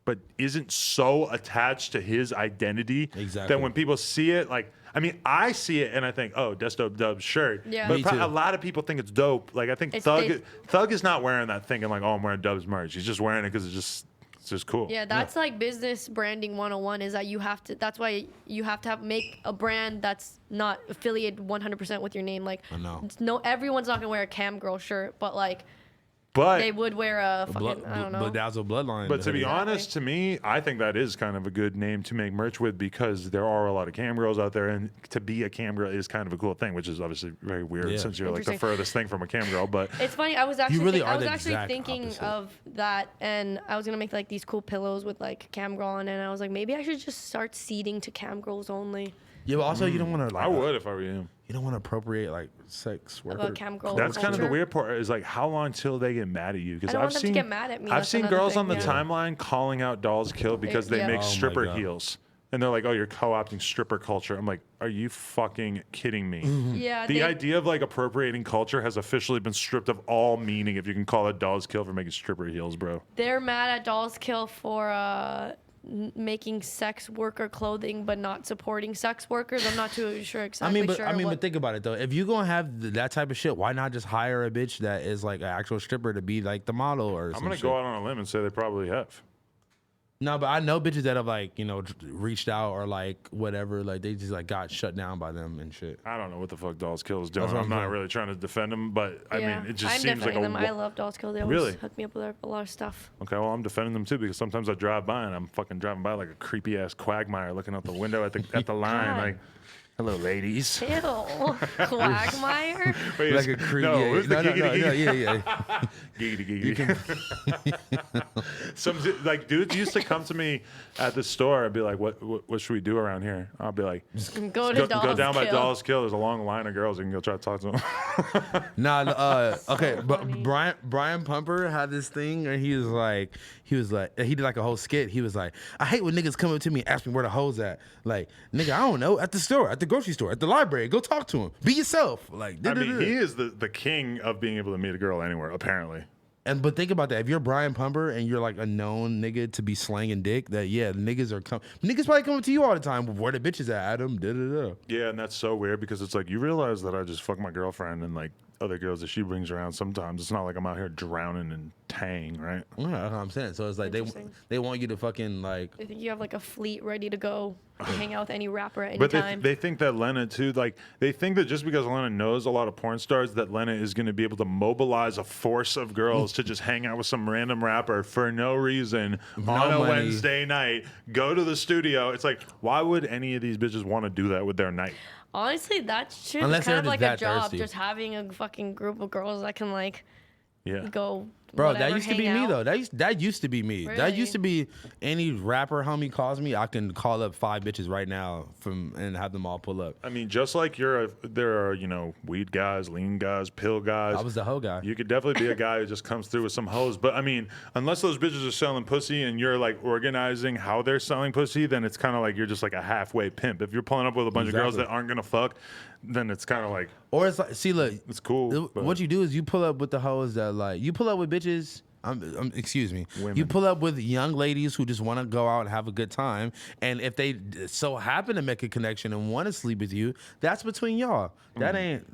but isn't so attached to his identity Exactly. that when people see it, like, I mean, I see it and I think, oh, Desto Dub's shirt. Yeah. But Me too. a lot of people think it's dope. Like, I think Thug is not wearing that thinking like, oh, I'm wearing Dub's merch. He's just wearing it because it's just cool. Yeah, that's like business branding 101 is that you have to, that's why you have to make a brand that's not affiliated 100% with your name. Like, I know. no, everyone's not going to wear a Cam Girl shirt, but like, But they would wear a fucking, I don't know. Bedazzled Bloodline. But to be Exactly. honest, to me, I think that is kind of a good name to make merch with because there are a lot of cam girls out there, and to be a cam girl is kind of a cool thing, which is obviously very weird Yeah. since you're like the Interesting. furthest thing from a cam girl. But It's funny. I was actually really I are was the actually exact thinking opposite. of that, and I was gonna make like these cool pillows with like Cam Girl on it. And I was like, maybe I should just start seeding to Cam Girls only. yeah, but also you don't want to like. I would if I were you. You don't want to appropriate like sex worker. About Cam Girl. That's kind of the culture. weird part is like how long till they get mad at you? I Because don't I've want them to seen get mad at me. I've That's seen another girls thing, on the yeah. timeline calling out Dolls Kill because they Yeah. make Oh my stripper God. heels. And they're like, oh, you're co-opting stripper culture. I'm like, are you fucking kidding me? Yeah. The they- idea of like appropriating culture has officially been stripped of all meaning if you can call it Dolls Kill for making stripper heels, bro. They're mad at Dolls Kill for making sex worker clothing, but not supporting sex workers. I'm not too sure exactly. But think about it though. If you're gonna have that type of shit, why not just hire a bitch that is like an actual stripper to be like the model or I'm some gonna shit? go out on a limb and say they probably have. No, but I know bitches that have like, you know, reached out or like whatever, like they just like got shut down by them and shit. I don't know what the fuck Dolls Kill is doing. That's what I'm I'm not saying. really trying to defend them, but I Yeah. mean, it just I'm seems like defending a them. I love Dolls Kill. They always Really? hook me up with a lot of stuff. Okay, well, I'm defending them too because sometimes I drive by and I'm fucking driving by like a creepy ass quagmire looking out the window at the line, God. like, hello, ladies. Ew, Quagmire. Wait, Like it's- a creep. No, yeah, who's the no, giggity yeah. giggity? Some like dudes used to come to me at the store and be like, "What should we do around here?" I'll be like, Go to Dolls go down by Kill. Dolls Kill. There's a long line of girls. You can go try to talk to them." Okay, So but funny. Brian Pumper had this thing, and he did like a whole skit. He was like, I hate when niggas come up to me and ask me where the hoes at. Like, nigga, I don't know, at the store, at the grocery store, at the library. Go talk to him. Be yourself. Like, I mean, da-da-da. he is the king of being able to meet a girl anywhere, apparently. But think about that. If you're Brian Pumper and you're like a known nigga to be slanging dick, that niggas probably coming to you all the time. Where the bitches at, Adam? Da da da. Yeah, and that's so weird because it's like you realize that I just fuck my girlfriend and like other girls that she brings around sometimes. It's not like I'm out here drowning in tang, right? Yeah, that's what I'm saying. So it's like Interesting. they want you to fucking like. I think you have like a fleet ready to go to hang out with any rapper at any But time. they think that Lena too, like they think that just because Lena knows a lot of porn stars, that Lena is going to be able to mobilize a force of girls to just hang out with some random rapper for no reason on a money. Wednesday night, go to the studio. It's like, why would any of these bitches want to do that with their night? Honestly, that shit Unless is kind they're of just like a that job. thirsty. Just having a fucking group of girls that can like Yeah. go Bro, that whatever, used to be hang me out. though. That used to be me. That Really? used to be any rapper homie calls me, I can call up 5 bitches right now and have them all pull up. I mean, just like there are, weed guys, lean guys, pill guys. I was the hoe guy. You could definitely be a guy who just comes through with some hoes. But I mean, unless those bitches are selling pussy and you're like organizing how they're selling pussy, then it's kind of like you're just like a halfway pimp. If you're pulling up with a bunch of girls that aren't gonna fuck, then it's kind of like, Or it's like, see, look, it's cool. but- what you do is you pull up with the hoes that like you pull up with bitches. Excuse me. Women. You pull up with young ladies who just want to go out and have a good time, and if they so happen to make a connection and want to sleep with you, that's between y'all. That ain't.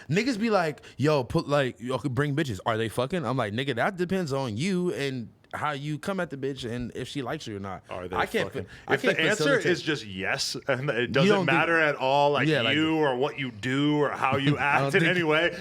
Niggas be like, yo, bring bitches. Are they fucking? I'm like, nigga, that depends on you and how you come at the bitch and if she likes you or not. Are they I can't. fucking? I If can't the answer facilitate- is just yes, and it don't doesn't matter at all, like Yeah, like- you or what you do or how you act in think- any way,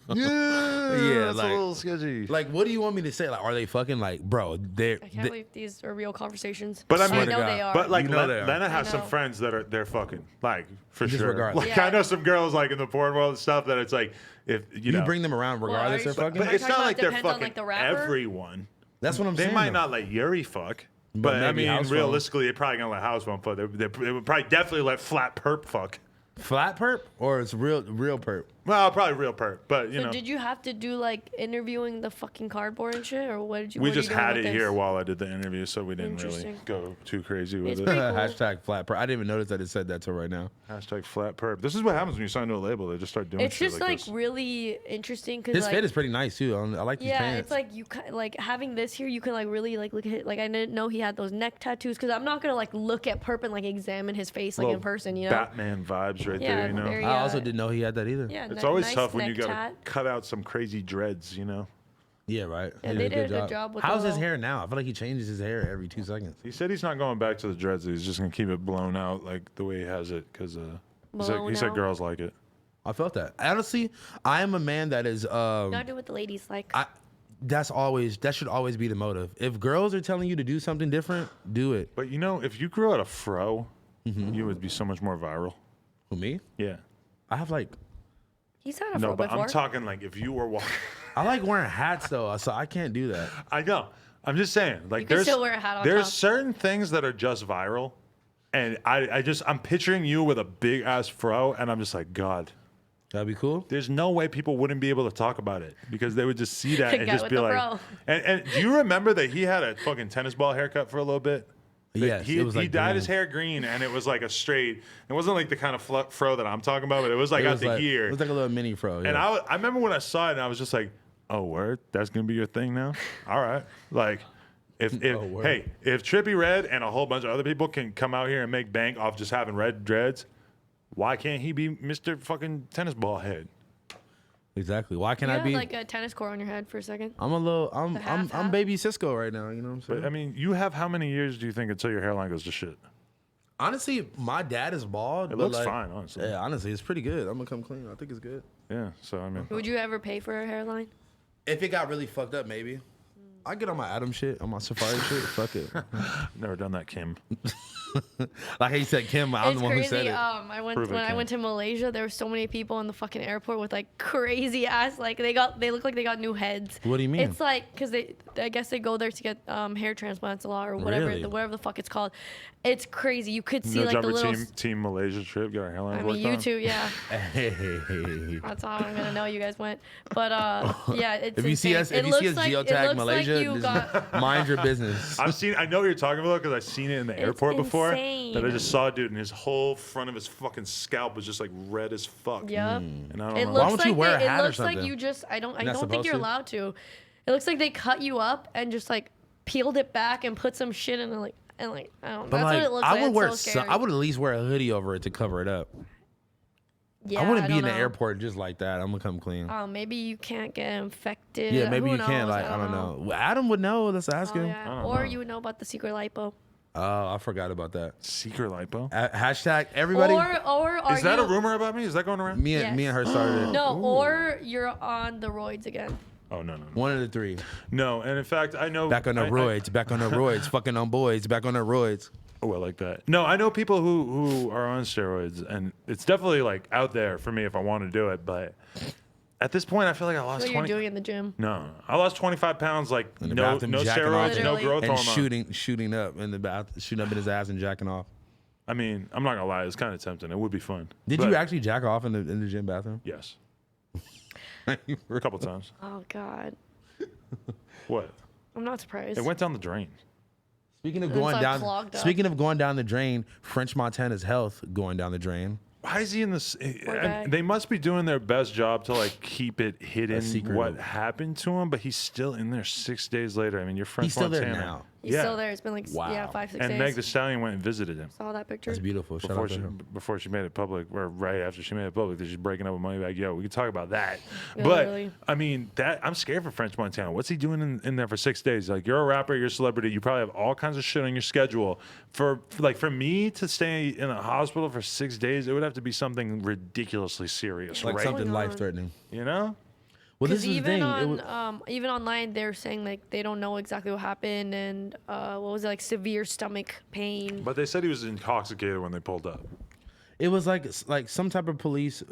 yeah, that's like- a little sketchy. like, what do you want me to say? Like, are they fucking? Like, bro, I can't believe these are real conversations. But I I mean- know they are. But like, You know they are. Lena has I some know. friends that they're fucking, like, for Just sure. regardless. Like, Yeah. I know some girls like in the porn world and stuff that it's like, if you you know, bring them around regardless are of you- fucking. but Are you it's talking not about like they're depends on, fucking like, the rapper? everyone. That's what I'm They saying. might though. not let Yuri fuck. But But I maybe mean, house phone. realistically, they're probably gonna let house phone fuck. They would probably definitely let flat perp fuck. Flat perp or it's real perp. Well, probably real perp, but you So know, did you have to do like interviewing the fucking cardboard and shit, or what did you? we what are you just doing had with it this? here while I did the interview, so we didn't really Interesting. go too crazy with It's it. pretty cool. Hashtag flat perp. I didn't even notice that it said that till right now. Hashtag flat perp. This is what happens when you sign to a label. They just start doing It's shit just like like this. really interesting because His like fit is pretty nice too. I like these yeah, pants. it's like you like having this here. You can like really like look at it. Like I didn't know he had those neck tattoos because I'm not gonna like look at Perp and like examine his face like in Little person. You know? Batman vibes right Yeah, there, you know? very- I also yeah. didn't know he had that either. Yeah, It's ne- always nice tough when you neck gotta tat. cut out some crazy dreads, you know? Yeah, right. Yeah, He they did a good job with How's the his little- hair now? I feel like he changes his hair every 2 seconds. He said he's not going back to the dreads. He's just gonna keep it blown out like the way he has it, because Blown he said out? girls like it. I felt that. Honestly, I am a man that is. Gotta do what the ladies like. That should always be the motive. If girls are telling you to do something different, do it. But you know, if you grew out a fro, Mm-hmm. you would be so much more viral. Who, me? Yeah. I have like. He's had a No, fro but before. I'm talking like if you were walking. I like wearing hats though, so I can't do that. I know. I'm just saying. Like You can there's still wear a hat on there's top. certain things that are just viral, and I'm picturing you with a big ass fro, and I'm just like, God, That'd be cool. there's no way people wouldn't be able to talk about it because they would just see that The and guy just with be the like, fro. and do you remember that he had a fucking tennis ball haircut for a little bit? Yes, he, it was like he dyed green. his hair green, and it was like a straight. It wasn't like the kind of fro that I'm talking about, but it was like It out was to like, here. It was like a little mini fro. And Yeah. I remember when I saw it, and I was just like, "Oh, word, that's gonna be your thing now." All right, like, if word. hey, if Trippy Red and a whole bunch of other people can come out here and make bank off just having red dreads, why can't he be Mr. fucking tennis ball head? Exactly. Why can't you I have be? like a tennis court on your head for a second. I'm half. baby Cisco right now. You know what I'm saying? But I mean, you have how many years do you think until your hairline goes to shit? Honestly, my dad is bald. It but looks like, fine, honestly. Yeah, honestly, it's pretty good. I'm gonna come clean. I think it's good. Yeah, so I mean, Would you ever pay for a hairline? If it got really fucked up, maybe. I get on my Adam shit, on my Safari shit. Fuck it. never done that, Kim. Like how you said, Kim, I'm It's the one who said crazy. it. I went Prove it, when I Kim. went to Malaysia. There were so many people in the fucking airport with like crazy ass like they look like they got new heads. What do you mean? It's like because I guess they go there to get hair transplants a lot or whatever Really? whatever the fuck it's called. It's crazy. You could see No like the jumper little. team Malaysia trip, get our hairlines I worked mean, you on. two, yeah. Hey. That's how I'm gonna know you guys went. But yeah, it's If you see insane. us, It if you see looks us like- it geotag looks Malaysia, like you just got, mind your business. I know what you're talking about because I've seen it in the airport before. That I insane. just saw a dude and his whole front of his fucking scalp was just like red as fuck. Yep. And I don't It know. looks don't you like wear a they, hat it or looks like something? you just I don't not think supposed you're to? allowed to. It looks like they cut you up and just like peeled it back and put some shit in it like I don't know. But That's like, what it looks I like. would It's wear, so scary. I would at least wear a hoodie over it to cover it up. Yeah, I wouldn't be don't in the know. airport just like that. I'm gonna come clean. Oh, maybe you can't get infected. Yeah, maybe Who you can't. knows? Like, I don't know. Well, Adam would know. Let's ask Oh, him. yeah. don't Or know. you would know about the secret lipo. Oh, I forgot about that. Secret lipo. Hashtag everybody. Or are Is that you, a rumor about me? Is that going around? me and Yes. her started it. No, or you're on the roids again. Oh no. One of the three. No, and in fact, I know. Back on the roids. Back on the roids. Fucking on boys. Back on the roids. Oh, I like that. No, I know people who are on steroids, and it's definitely like out there for me if I want to do it. But At this point, I feel like I lost What 20. you're doing in the gym. No, I lost 25 pounds. Like In the no bathroom, no jacking off. steroids, no Literally. growth and hormone. shooting up in the bath, shooting up in his ass and jacking off. I mean, I'm not gonna lie, it's kind of tempting. It would be fun. Did But you actually jack off in the gym bathroom? Yes, a couple times. Oh God, What? I'm not surprised. It went down the drain. Speaking of It's going like down, clogged up. speaking of going down the drain, French Montana's health going down the drain. Why is he in this? guy. They must be doing their best job to like keep it hidden secret what of- happened to him, but he's still in there 6 days later. I mean, you're French He's still there Montana. now. He's still there. It's been like Wow. 5, 6 And days. Meg Thee Stallion went and visited him Saw that picture. That's beautiful. Shout before out to her. before she made it public, or right after she made it public, that she's breaking up with Moneybagg Yo. We can talk about that. Yeah, But really. I mean, that I'm scared for French Montana. What's he doing in there for 6 days? Like, you're a rapper, you're a celebrity, you probably have all kinds of shit on your schedule. For me to stay in a hospital for 6 days, it would have to be something ridiculously serious, Like right? something going on? life threatening. You know? Well, this Because is the thing. even online, they're saying like they don't know exactly what happened and what was it, like severe stomach pain. But they said he was intoxicated when they pulled up. It was like some type of police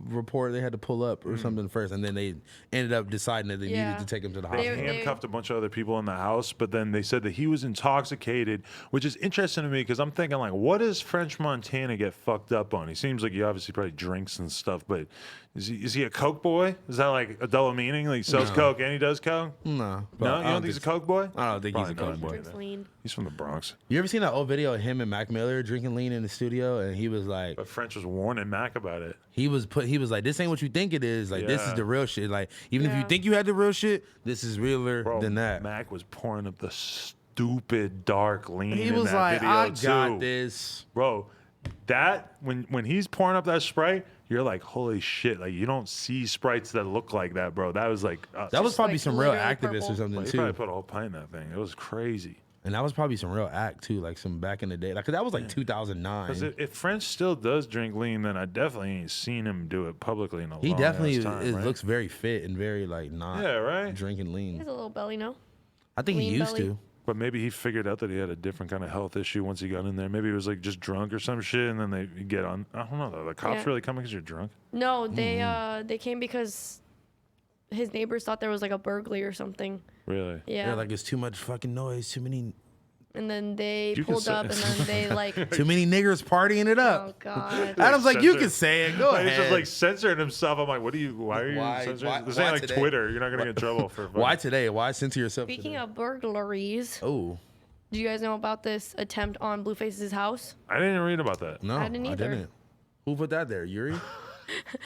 report they had to pull up or Mm. something first, and then they ended up deciding that they Yeah. needed to take him to the They- hospital. Handcuffed a bunch of other people in the house, but then they said that he was intoxicated, which is interesting to me because I'm thinking like, what does French Montana get fucked up on? He seems like he obviously probably drinks and stuff, but is he a coke boy? Is that like a double meaning? Like he sells coke and he does coke? No, but No, I you don't think he's a coke boy? I don't think he's Probably a not. coke boy. Drinks lean. He's from the Bronx. You ever seen that old video of him and Mac Miller drinking lean in the studio, and he was like, But French was warning Mac about it. he was like, this ain't what you think it is. Like this is Yeah. the real shit. Like even if you Yeah. think you had the real shit, this is realer Bro, than that. Mac was pouring up the stupid dark lean He in was that like, video I too. got this. Bro, that when he's pouring up that Sprite, you're like, holy shit! Like you don't see Sprites that look like that, bro. That was like That was Just, probably like, some real literally activists purple. or something he too. probably put a whole pint in that thing. It was crazy. And that was probably some real act too, like some back in the day. Like 'cause that was like Because 2009. if French still does drink lean, then I definitely ain't seen him do it publicly in a He long definitely ass time, right? looks very fit and very like not Yeah, right? drinking He lean. has a little belly, no? I think he lean used belly. to. But maybe he figured out that he had a different kind of health issue once he got in there. Maybe he was like just drunk or some shit, and then they get on. I don't know. Though. The cops Yeah. really come because you're drunk. No, they came because his neighbors thought there was like a burglary or something. Really? Yeah. Yeah, like it's too much fucking noise, too many and then they You can pulled say- up and then they like, too many niggers partying it oh up. God. Adam's like, you censor- can say it. Go Like, he's ahead. just like censoring himself. I'm like, what are you? Why are you censoring? This ain't like today? Twitter. You're not gonna get in trouble for. Why today? Why censor yourself? Speaking today? of burglaries, Oh do you guys know about this attempt on Blueface's house? I didn't read about that. no, I didn't either. Who put that there, Yuri?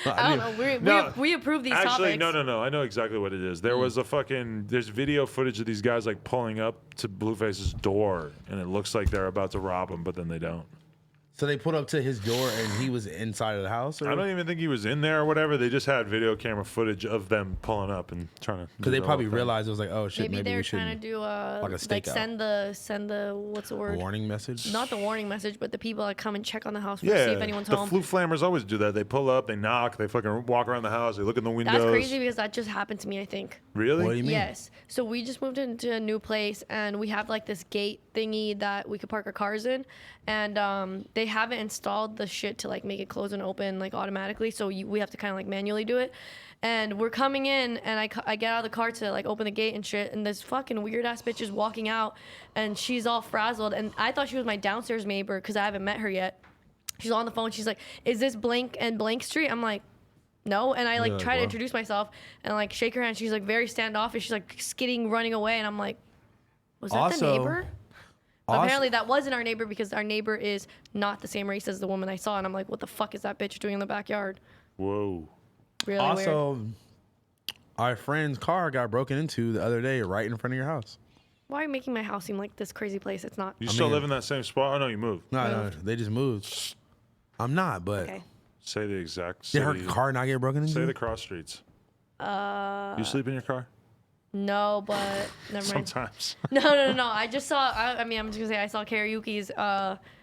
No, I don't know. No, We approve these Actually, topics. no. I know exactly what it is. There was a fucking. There's video footage of these guys like pulling up to Blueface's door, and it looks like they're about to rob him, but then they don't. So they put up to his door and he was inside of the house, or I don't even think he was in there or whatever. They just had video camera footage of them pulling up and trying to. because they probably realized it was like, oh shit, Maybe maybe we they're trying to should do like a like stakeout. send the what's the word? warning message. Not the warning message, but the people that come and check on the house to Yeah, see if anyone's the home. Flu Flammers always do that. They pull up, they knock, they fucking walk around the house, they look in the windows. That's crazy because that just happened to me, I think. Really? What do you mean? Yes. So we just moved into a new place and we have like this gate thingy that we could park our cars in. And they haven't installed the shit to like make it close and open like automatically. So we have to kind of like manually do it. And we're coming in and I get out of the car to like open the gate and shit. And this fucking weird ass bitch is walking out and she's all frazzled. And I thought she was my downstairs neighbor because I haven't met her yet. She's on the phone. She's like, is this blank and blank street? I'm like, no. And I like Yeah, try to wow. introduce myself and like shake her hand. She's like very standoffish. She's like skidding, running away. And I'm like, was that Also- the neighbor? But Also- apparently that wasn't our neighbor because our neighbor is not the same race as the woman I saw. And I'm like, what the fuck is that bitch doing in the backyard? Whoa. Really weird. Also, our friend's car got broken into the other day right in front of your house. Why are you making my house seem like this crazy place? It's not. You still mean- live in that same spot? Oh, no, you moved. No, they just moved. I'm not, but Okay. Say the exact did her city. car not get broken into? Say the cross streets. You sleep in your car? No, but never mind. Sometimes. No. I just saw. I mean, I'm just gonna say I saw Karaoke's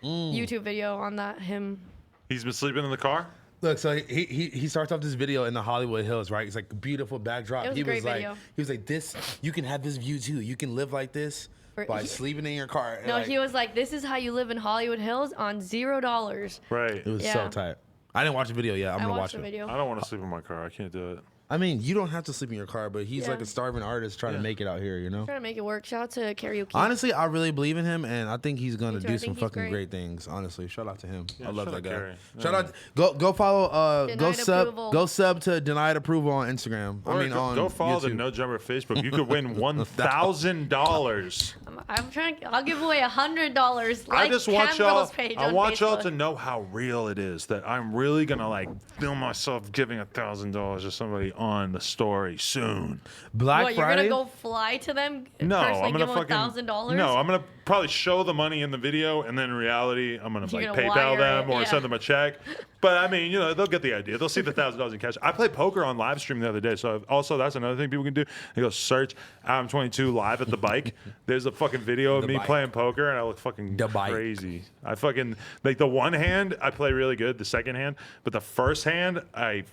YouTube video on that. Him. He's been sleeping in the car? Look, so he starts off this video in the Hollywood Hills, right? It's like a beautiful backdrop. It was he a great was like, video. he was like, this, you can have this view too. You can live like this by sleeping in your car. No, Like, he was like, "This is how you live in Hollywood Hills on $0." Right. It was Yeah. so tight. I didn't watch the video yet. I'm I gonna watched watch the it. video. I don't want to sleep in my car. I can't do it. I mean, you don't have to sleep in your car, but he's Yeah. like a starving artist trying to make it out here, you know? Trying to make it work. Shout out to karaoke. Honestly, I really believe in him, and I think he's gonna Me too. do I some think he's fucking great. great things. Honestly, shout out to him. Yeah, I love shout that out guy. Carrie. Shout out, go follow, Denied approval. go sub to Denied Approval on Instagram. Or go follow the YouTube. No Jumper Facebook. You could win $1,000. I'm trying. I'll give away $100. Like I just want Cam y'all. Girl's page I on want y'all Facebook. to know how real it is. That I'm really gonna like film myself giving $1,000 to somebody on the story soon. Black What, you're Friday. gonna go fly to them? No, personally I'm gonna give them fucking $1,000. No, I'm gonna probably show the money in the video, and then in reality, I'm gonna You're like gonna PayPal wire them it, or yeah. send them a check. But I mean, they'll get the idea. They'll see the $1,000 in cash. I played poker on live stream the other day, so also that's another thing people can do. They go search Adam22 live at the bike. There's a fucking video of The me bike. playing poker, and I look fucking The bike. crazy. I fucking like the one hand I play really good, the second hand, but the first hand I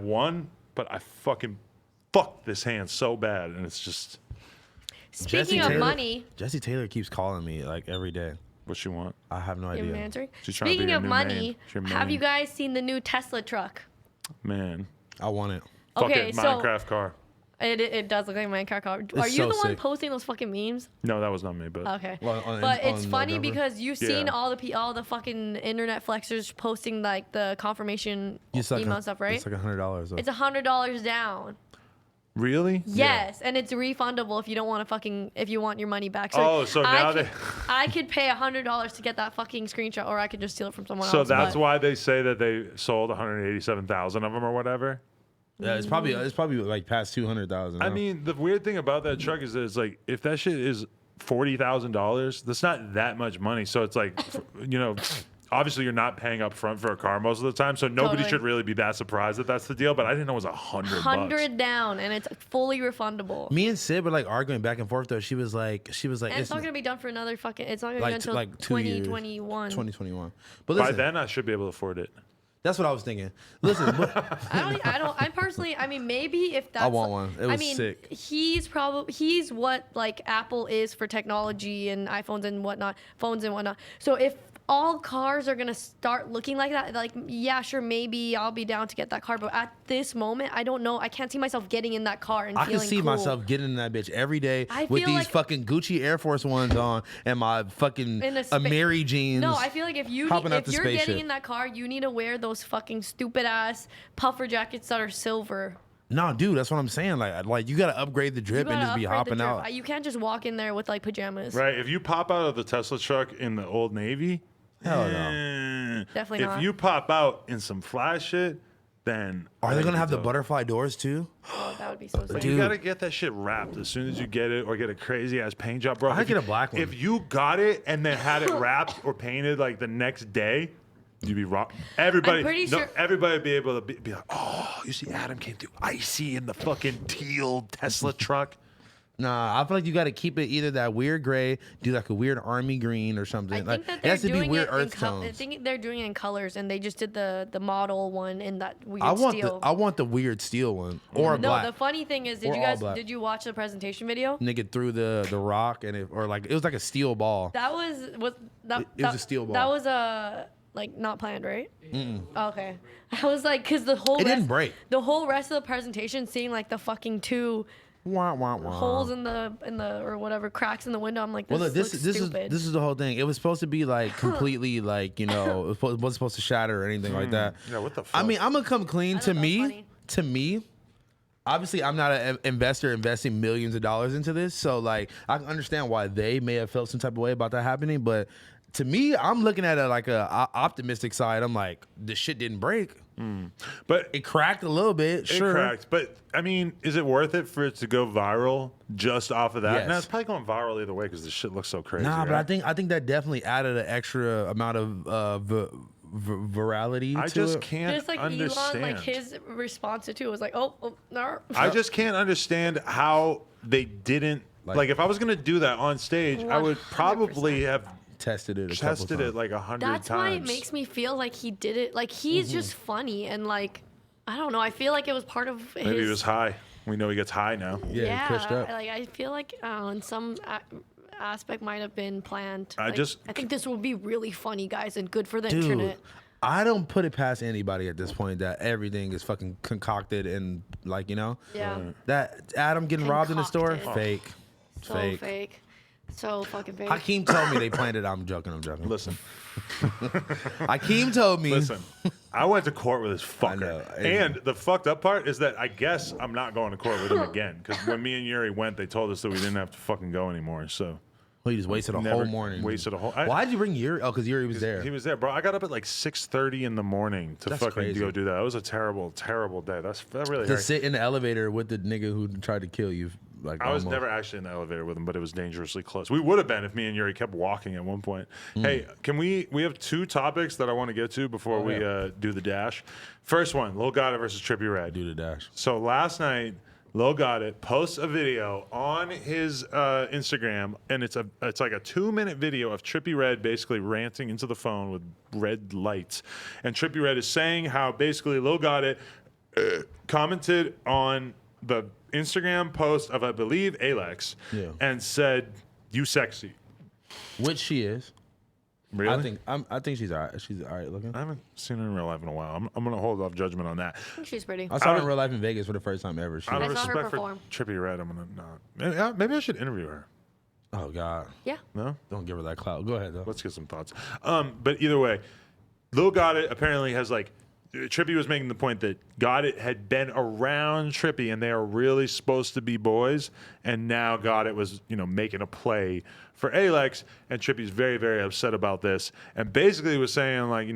won, but I fucking fucked this hand so bad, and it's just Speaking of money, Jesse Taylor keeps calling me like every day. what you want. I have no you idea. answering. She's trying to be Speaking your of new money, main. She's your have main. you guys seen the new Tesla truck? Man, I want it. Okay, fucking so Minecraft car. it does look like a Minecraft car. Are you so the one sick. posting those fucking memes? No, that was not me, but Okay, Well, but it's on funny November? because you've seen Yeah. all the fucking internet flexers posting like the confirmation It's like email stuff, right? It's like $100 though. It's $100 down. really? Yes, and it's refundable if you don't want to if you want your money back. Oh, so now I could pay $100 to get that fucking screenshot, or I could just steal it from someone So else. that's but- why they say that they sold 187,000 of them or whatever. Yeah, it's probably like past 200,000. I mean, the weird thing about that truck is that it's like if that shit is $40,000, that's not that much money. So it's like, obviously you're not paying up front for a car most of the time, so nobody Totally. should really be that surprised that that's the deal. But I didn't know it was $100. 100 down, and it's fully refundable. me and Sid were like arguing back and forth though. She was like, And it's not gonna be done for another fucking. It's not gonna be like, done until like 2 years. 2021. 2021. But By listen, then, I should be able to afford it. that's what I was thinking. Listen, I don't. I'm personally. I mean, maybe if that's. want one. It was I mean, sick. He's what like Apple is for technology and iPhones and whatnot, phones and whatnot. So if all cars are gonna start looking like that, like yeah, sure, maybe I'll be down to get that car. But at this moment, I don't know. I can't see myself getting in that car and I feeling can see cool. myself getting in that bitch every day I with feel these like- fucking Gucci Air Force Ones on and my fucking In a Mary jeans. No, I feel like if hopping out if the you're getting spaceship. in that car, you need to wear those fucking stupid ass puffer jackets that are silver. No, dude, that's what I'm saying. Like you gotta upgrade the drip You and gotta just be upgrade the hopping drip. out. You can't just walk in there with like pajamas. Right? If you pop out of the Tesla truck in the Old Navy, Hell no. Definitely if not. you pop out in some fly shit, then Are they gonna have the dope. butterfly doors too? Oh, that would be so But sick. you Dude. gotta get that shit wrapped as soon as you get it, or get a crazy ass paint job, bro. I'd If get you- a black one. If you got it and then had it wrapped or painted like the next day, you'd be rock. Everybody, I'm pretty sure- everybody would be able to be like, oh, you see, Adam came through icy in the fucking teal Tesla truck. Nah, I feel like you gotta keep it either that weird gray, do like a weird army green or something. I Like think that it they're has to be doing weird it in earth I tones. think they're doing it in colors, and they just did the model one in that weird I want steel. the weird steel one or no, black. the funny thing is, Or all black. did you watch the presentation video? Nigga threw the rock and it was like a steel ball. That was It was that- a steel ball. That was like not planned, right? Okay, I was like, cause the whole It rest, didn't break. The whole rest of the presentation, seeing like the fucking two Wah, wah, wah. holes in the or whatever cracks in the window. I'm like, this, Well, look, this looks is stupid. this is the whole thing. It was supposed to be like completely like it wasn't supposed to shatter or anything like that. Yeah, what the fuck? I mean, I'm gonna come clean. I To thought that was me, funny. to me, obviously, I'm not an investor investing millions of dollars into this, so like I can understand why they may have felt some type of way about that happening. But to me, I'm looking at it like a optimistic side. I'm like, this shit didn't break. But It cracked a little bit, it sure. cracked. But I mean, is it worth it for it to go viral just off of that? Yes. No, it's probably going viral either way because this shit looks so crazy. Nah, but right? I think that definitely added an extra amount of virality I to just it. can't Just like understand. Elon, like his response to it was like, oh no. I just can't understand how they didn't like. If I was gonna do that on stage, I would probably have Tested it. tested it like 100 That's times. why it makes me feel like he did it. Like he's just funny and like I don't know. I feel like it was part of his. Maybe he was high. We know he gets high now. Yeah, he pushed up. like I feel like in some aspect might have been planned. I Like, just- I think this will be really funny, guys, and good for the Dude, internet. I don't put it past anybody at this point that everything is fucking concocted and like, you know, Yeah. that Adam getting robbed in the store, Concocted. fake. So fake. So fucking fake. Hakeem told me they planned it. I'm joking. Listen, Hakeem told me. listen. I went to court with this fucker. know. And the fucked up part is that I guess I'm not going to court with him again. Because when me and Yuri went, they told us that we didn't have to fucking go anymore. So Well, you just wasted a never whole morning. wasted a whole. Why'd you bring Yuri? Oh, because Yuri was there. He was there, bro. I got up at like 6:30 in the morning to That's fucking crazy. go do that. It was a terrible, terrible day. That really To hurt. sit in the elevator with the nigga who tried to kill you. Like I was almost. never actually in the elevator with him, but it was dangerously close. We would have been if me and Yuri kept walking at one point. Hey, can we have two topics that I want to get to before we do the dash. First one, Lil Gotti versus Trippie Redd. Do the dash. So last night, Lil Gotti posts a video on his Instagram, and it's like a 2-minute video of Trippie Redd basically ranting into the phone with red lights, and Trippie Redd is saying how basically Lil Gotti commented on the Instagram post of I believe Alex, and said, "You sexy." Which she is. Really? I think she's alright. She's alright looking. I haven't seen her in real life in a while. I'm gonna hold off judgment on that. I think she's pretty. I saw her Out in of- real life in Vegas for the first time ever. She, Out of I saw her respect for perform. Trippie Redd, I'm gonna not. Maybe I should interview her. oh God, Yeah. No? don't give her that clout. Go ahead though. Let's get some thoughts. But either way, Lil Gotti apparently has like, Trippie was making the point that Gotti had been around Trippie and they are really supposed to be boys, and now Gotti was, making a play for Alex, and Trippie's very, very upset about this, and basically was saying like,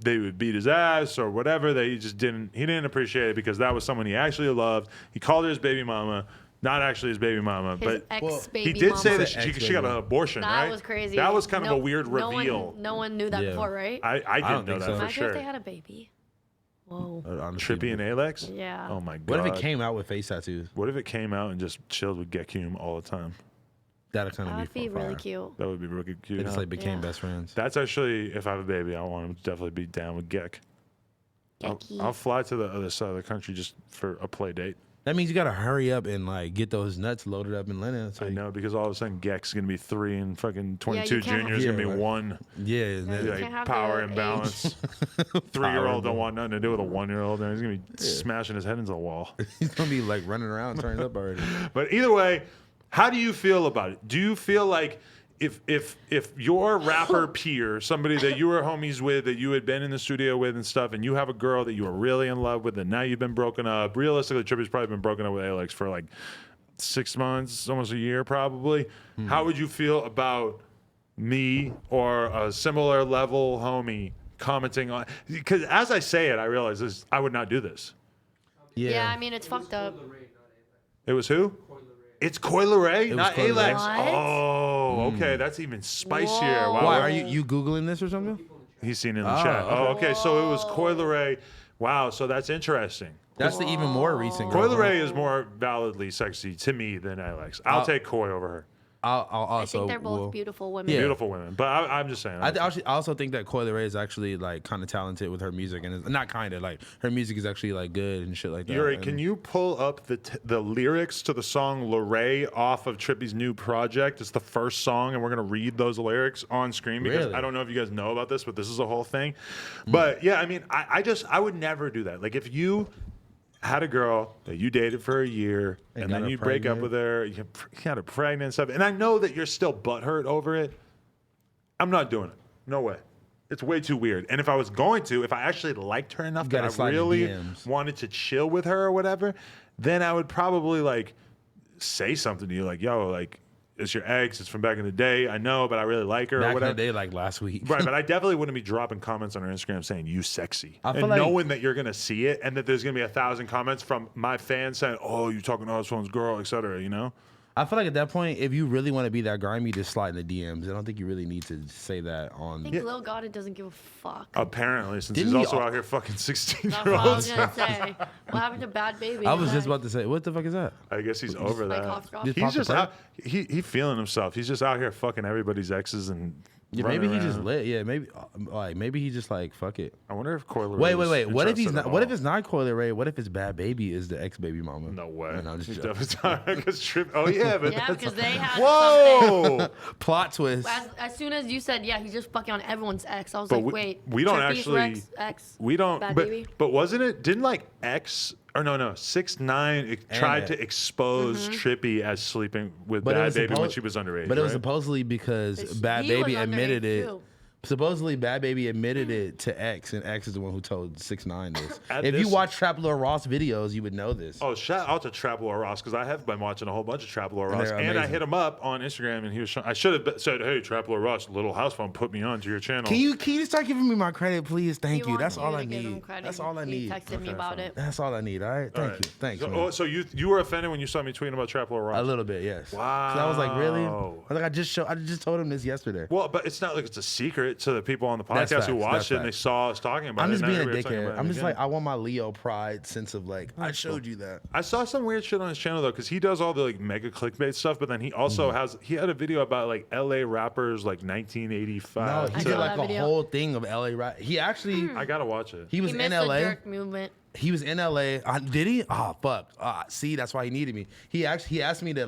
they would beat his ass or whatever, that he didn't appreciate it because that was someone he actually loved. He called her his baby mama. Not actually his baby mama, His but ex-baby he did mama. say that His she got ex-baby. an abortion, That right? was crazy. That was kind of a weird reveal. No one knew that Yeah. before, right? I don't didn't know think that so. for Imagine sure. if they had a baby. Whoa. Honestly, Trippie and Alex? Yeah. Oh my god. What if it came out with face tattoos? What if it came out and just chilled with Gekyum all the time? That'd kind That of would be fire. really cute. That would be really cute. They just huh? like became Yeah. best friends. That's actually, if I have a baby, I want him to definitely be down with Gek. Gecky. I'll fly to the other side of the country just for a play date. That means you gotta hurry up and like get those nuts loaded up in linen. It's I like, know, because all of a sudden Gek's gonna be 3 and fucking 22 you can't juniors have- gonna be Yeah, right. 1. Yeah, and Yeah, then- you Like can't have power the imbalance. 3-year-old don't want nothing to do with a 1-year-old, and he's gonna be smashing his head into the wall. he's gonna be like running around, turned up already. But either way, how do you feel about it? Do you feel like if your rapper peer, somebody that you were homies with, that you had been in the studio with and stuff, and you have a girl that you were really in love with, and now you've been broken up, realistically, Trippie's probably been broken up with Alex for like 6 months, almost a year probably. How would you feel about me or a similar level homie commenting on? Because as I say it, I realize this, I would not do this. Yeah, I mean, it's fucked up. It was who? It's Coi Leray, not Coi Leray. Alex. What? Oh, okay. That's even spicier. Whoa. Wow. Why are you googling this or something? He's seen it in the Oh, chat. Oh, okay. okay. So it was Coi Leray. Wow. So that's interesting. That's the even more recent. Coi girl. Leray is more validly sexy to me than Alex. I'll take Coi over her. I'll I also. think they're both will- beautiful women. Yeah. Beautiful women. But I'm just saying. I also think that Coi Leray is actually like kind of talented with her music, and it's not kind of like her music is actually like good and shit like that. Yuri, And can you pull up the lyrics to the song Leray off of Trippie's new project? It's the first song, and we're going to read those lyrics on screen because Really? I don't know if you guys know about this, but this is a whole thing. But yeah, I mean, I would never do that. Like if you had a girl that you dated for a year and got then her you break up pregnant. with her, you got her pregnant and stuff, and I know that you're still butthurt over it, I'm not doing it. No way. It's way too weird. And if I was going to, if I actually liked her enough gotta that I slide in really DMs. wanted to chill with her or whatever, then I would probably like say something to you like, yo, like, it's your ex, it's from back in the day, I know, but I really like her or back in whatever. the day, like last week. Right, but I definitely wouldn't be dropping comments on her Instagram saying you sexy, I feel and like- knowing that you're gonna see it and that there's gonna be 1,000 comments from my fans saying, "Oh, you talking to this one's girl," etc. You know? I feel like at that point, if you really want to be that grimy, just slide in the DMs. I don't think you really need to say that on. I think Lil Gotti doesn't give a fuck. Apparently, since Didn't he's he also al- out here fucking That's what I was 16-year-olds. gonna say. What happened to Bad Baby? I was just about to say, what the fuck is that? I guess he's over Like that. cough drop? Just He's pop the just perk? out. He feeling himself. He's just out here fucking everybody's exes and Yeah, running maybe he just around. lit. Yeah, maybe he just like fuck it. I wonder if Coyle Wait. Ray is What if he's interested not? at What if all. it's not Coyle Ray? What if it's Bad Baby is the ex baby mama? No way. No, I'm just He's joking. definitely because Trip. Oh yeah, but Yeah, that's because they had something. whoa. Plot twist. As soon as you said, yeah, he's just fucking on everyone's ex, I was But like, wait. we don't Trippy's actually. Rex, ex, We don't. Bad But Baby? but wasn't it? Didn't like X or no 6ix9ine tried to expose Trippy as sleeping with But it Bad was Baby when suppo- she was underage. But it was right? supposedly because He Bad was Baby underage, admitted it. too. Supposedly, Bad Baby admitted it to X, and X is the one who told 6ix9ine this. At If you this- watch Trap Lord Ross videos, you would know this. Oh, shout out to Trap Lord Ross because I have been watching a whole bunch of Trap Lord Ross, they're and I amazing. hit him up on Instagram, and he was. I should have said, "Hey, Trap Lord Ross, Little House Phone, put me onto your channel." Can you start giving me my credit, please? Thank He you. That's wants all you I to give him need. credit. That's all I He need. texted me about it. That's all I need. All right. Thank you. Thanks. So, man. so you were offended when you saw me tweeting about Trap Lord Ross? A little bit, yes. 'Cause I was like, really? I Wow. was like, I just told him this yesterday. Well, but it's not like it's a secret to the people on the podcast That's who facts, watched that's it and they facts. saw us talking about I'm it. just and being a now we're talking dickhead. about it I'm just again. like, I want my Leo pride sense of like, I showed you that. I saw some weird shit on his channel though, because he does all the like mega clickbait stuff, but then he also he had a video about like LA rappers like 1985. No, he I did saw like that a video. whole thing of LA rap. He actually, I gotta watch it. he was He in missed the LA. jerk movement. He was in LA. Did he? Oh fuck. See, that's why he needed me. He asked me to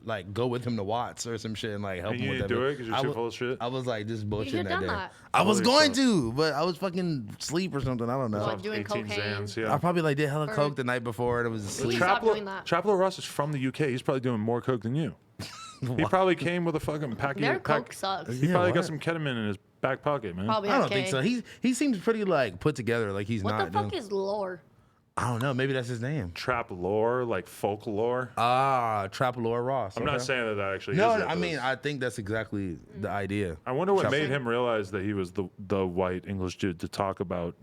like go with him to Watts or some shit and like help And him you with didn't that. do it 'cause you're I too wa- full of shit? I was like just bullshitting should've that done day. that. I was Holy going fuck. to, but I was fucking sleep or something. I don't know. What, doing 18 cocaine? Zans, yeah. I probably like did hella Or- coke the night before and it was asleep. Stop doing that. Trap Lord Ross is from the UK. He's probably doing more coke than you. He probably came with a fucking packet. Their coke sucks. He Yeah, probably got what? some ketamine in his back pocket, man. Probably I don't okay. think so. He seems pretty like put together. Like he's What not. the fuck doing- is lore? I don't know. Maybe that's his name. Trap lore, like folklore. Trap Lord Ross. I'm not saying that actually. No, is it, I but mean it's- I think that's exactly the idea. I wonder what Trap- made him realize that he was the white English dude to talk about,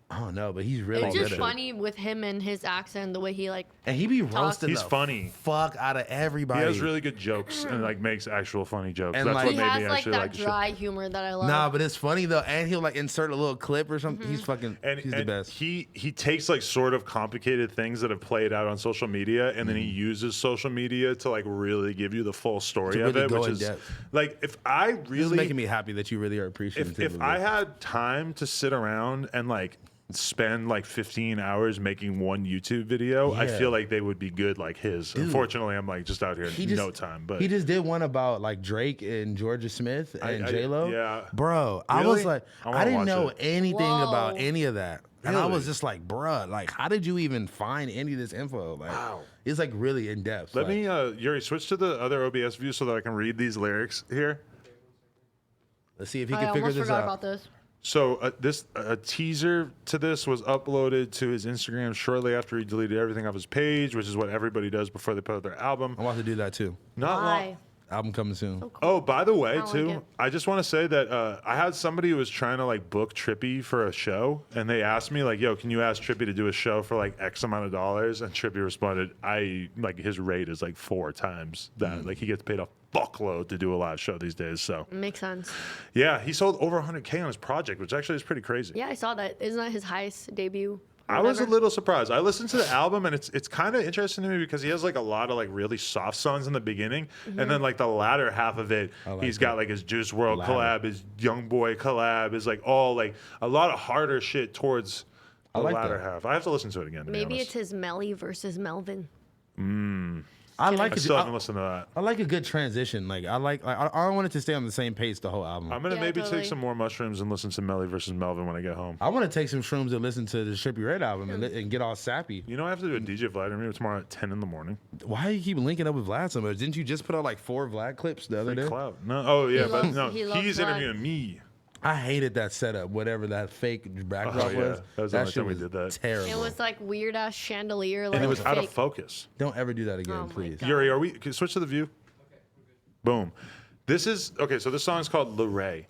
I don't know, but he's really It's good just at it. funny with him and his accent, the way he like. And he be roasting He's the funny. fuck out of everybody. He has really good jokes and like makes actual funny jokes. And, That's like- what He made has me like actually that like the shit. dry humor that I love. Nah, but it's funny though, and he'll like insert a little clip or something. Mm-hmm. He's fucking. And, he's and the best. He takes like sort of complicated things that have played out on social media, and then he uses social media to like really give you the full story To of really it, go which in is depth. like if I This is really making me happy that you really are appreciative. if of I it. had time to sit around and like spend like 15 hours making one YouTube video, I Yeah. feel like they would be good like his. Unfortunately, I'm like just out here in no time. But he just did one about like Drake and Georgia Smith and I- J Lo. yeah. bro, I Really? was like, I wanna I didn't watch know it. anything about Whoa. any of that, and I was Really? just like, bruh, like, how did you even find any of this info? Like, Wow. it's like really in depth. let like, me, Yuri, switch to the other OBS view so that I can read these lyrics here. Let's see if he I can figure almost this forgot out. about this. So a teaser to this was uploaded to his Instagram shortly after he deleted everything off his page, which is what everybody does before they put out their album. I'm about to do that too. Not long. Why? Album coming soon. So cool. Oh, by the way, like too, it. I just want to say that I had somebody who was trying to like book Trippy for a show, and they asked me like, "Yo, can you ask Trippy to do a show for like X amount of dollars?" And Trippy responded, "I like his rate is like 4 times that. Like he gets paid a fuckload to do a live show these days." So Makes sense. yeah, he sold over 100K on his project, which actually is pretty crazy. Yeah, I saw that. Isn't that his highest debut? or I was a whatever? little surprised. I listened to the album and it's kind of interesting to me because he has like a lot of like really soft songs in the beginning, Mm-hmm. and then like the latter half of it, like he's that. got like his Juice World Ladder. collab, his YoungBoy collab, is like all like a lot of harder shit towards the like latter that. half. I have to listen to it again. To be Maybe honest. it's his Melly versus Melvin. I like I it. still haven't listened to that. I like a good transition. Like I don't want it to stay on the same pace the whole album. I'm gonna Yeah, maybe totally. take some more mushrooms and listen to Melly versus Melvin when I get home. I want to take some shrooms and listen to the Trippie Red album and get all sappy. You know, I have to do a DJ Vlad interview tomorrow at 10 in the morning. Why do you keep linking up with Vlad so much? Didn't you just put out like 4 Vlad clips the other day? Clout. No, oh yeah, but loves- no, he loves he's Vlad. interviewing me. I hated that setup, whatever that fake backdrop Oh, yeah. was. That was the only shit time we was did that. terrible. It was like weird ass chandelier, like And it was out of fake. focus. Don't ever do that again, Oh my please. God. Yuri, can you switch to the view? Boom. This is okay. So this song is called Luray.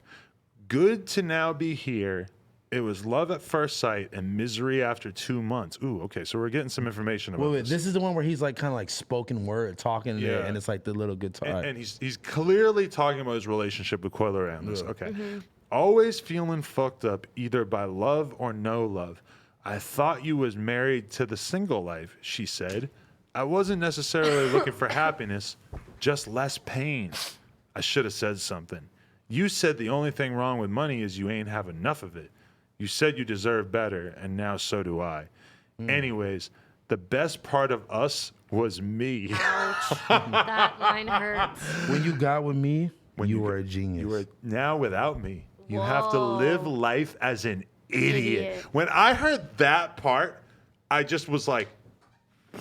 Good to now be here. It was love at first sight and misery after 2 months. Ooh, okay. So we're getting some information about Wait, this. this is the one where he's like kind of like spoken word talking, Yeah. and it's like the little guitar. And he's clearly talking about his relationship with Coyle Ray on this. Okay. Always feeling fucked up either by love or no love. I thought you was married to the single life, she said. I wasn't necessarily looking for happiness, just less pain. I should have said something. You said the only thing wrong with money is you ain't have enough of it. You said you deserve better, and now so do I. Anyways, the best part of us was me. Ouch. That line hurts. When you got with me, When you were a genius. You were now without me. You have to live life as an idiot. When I heard that part, I just was like,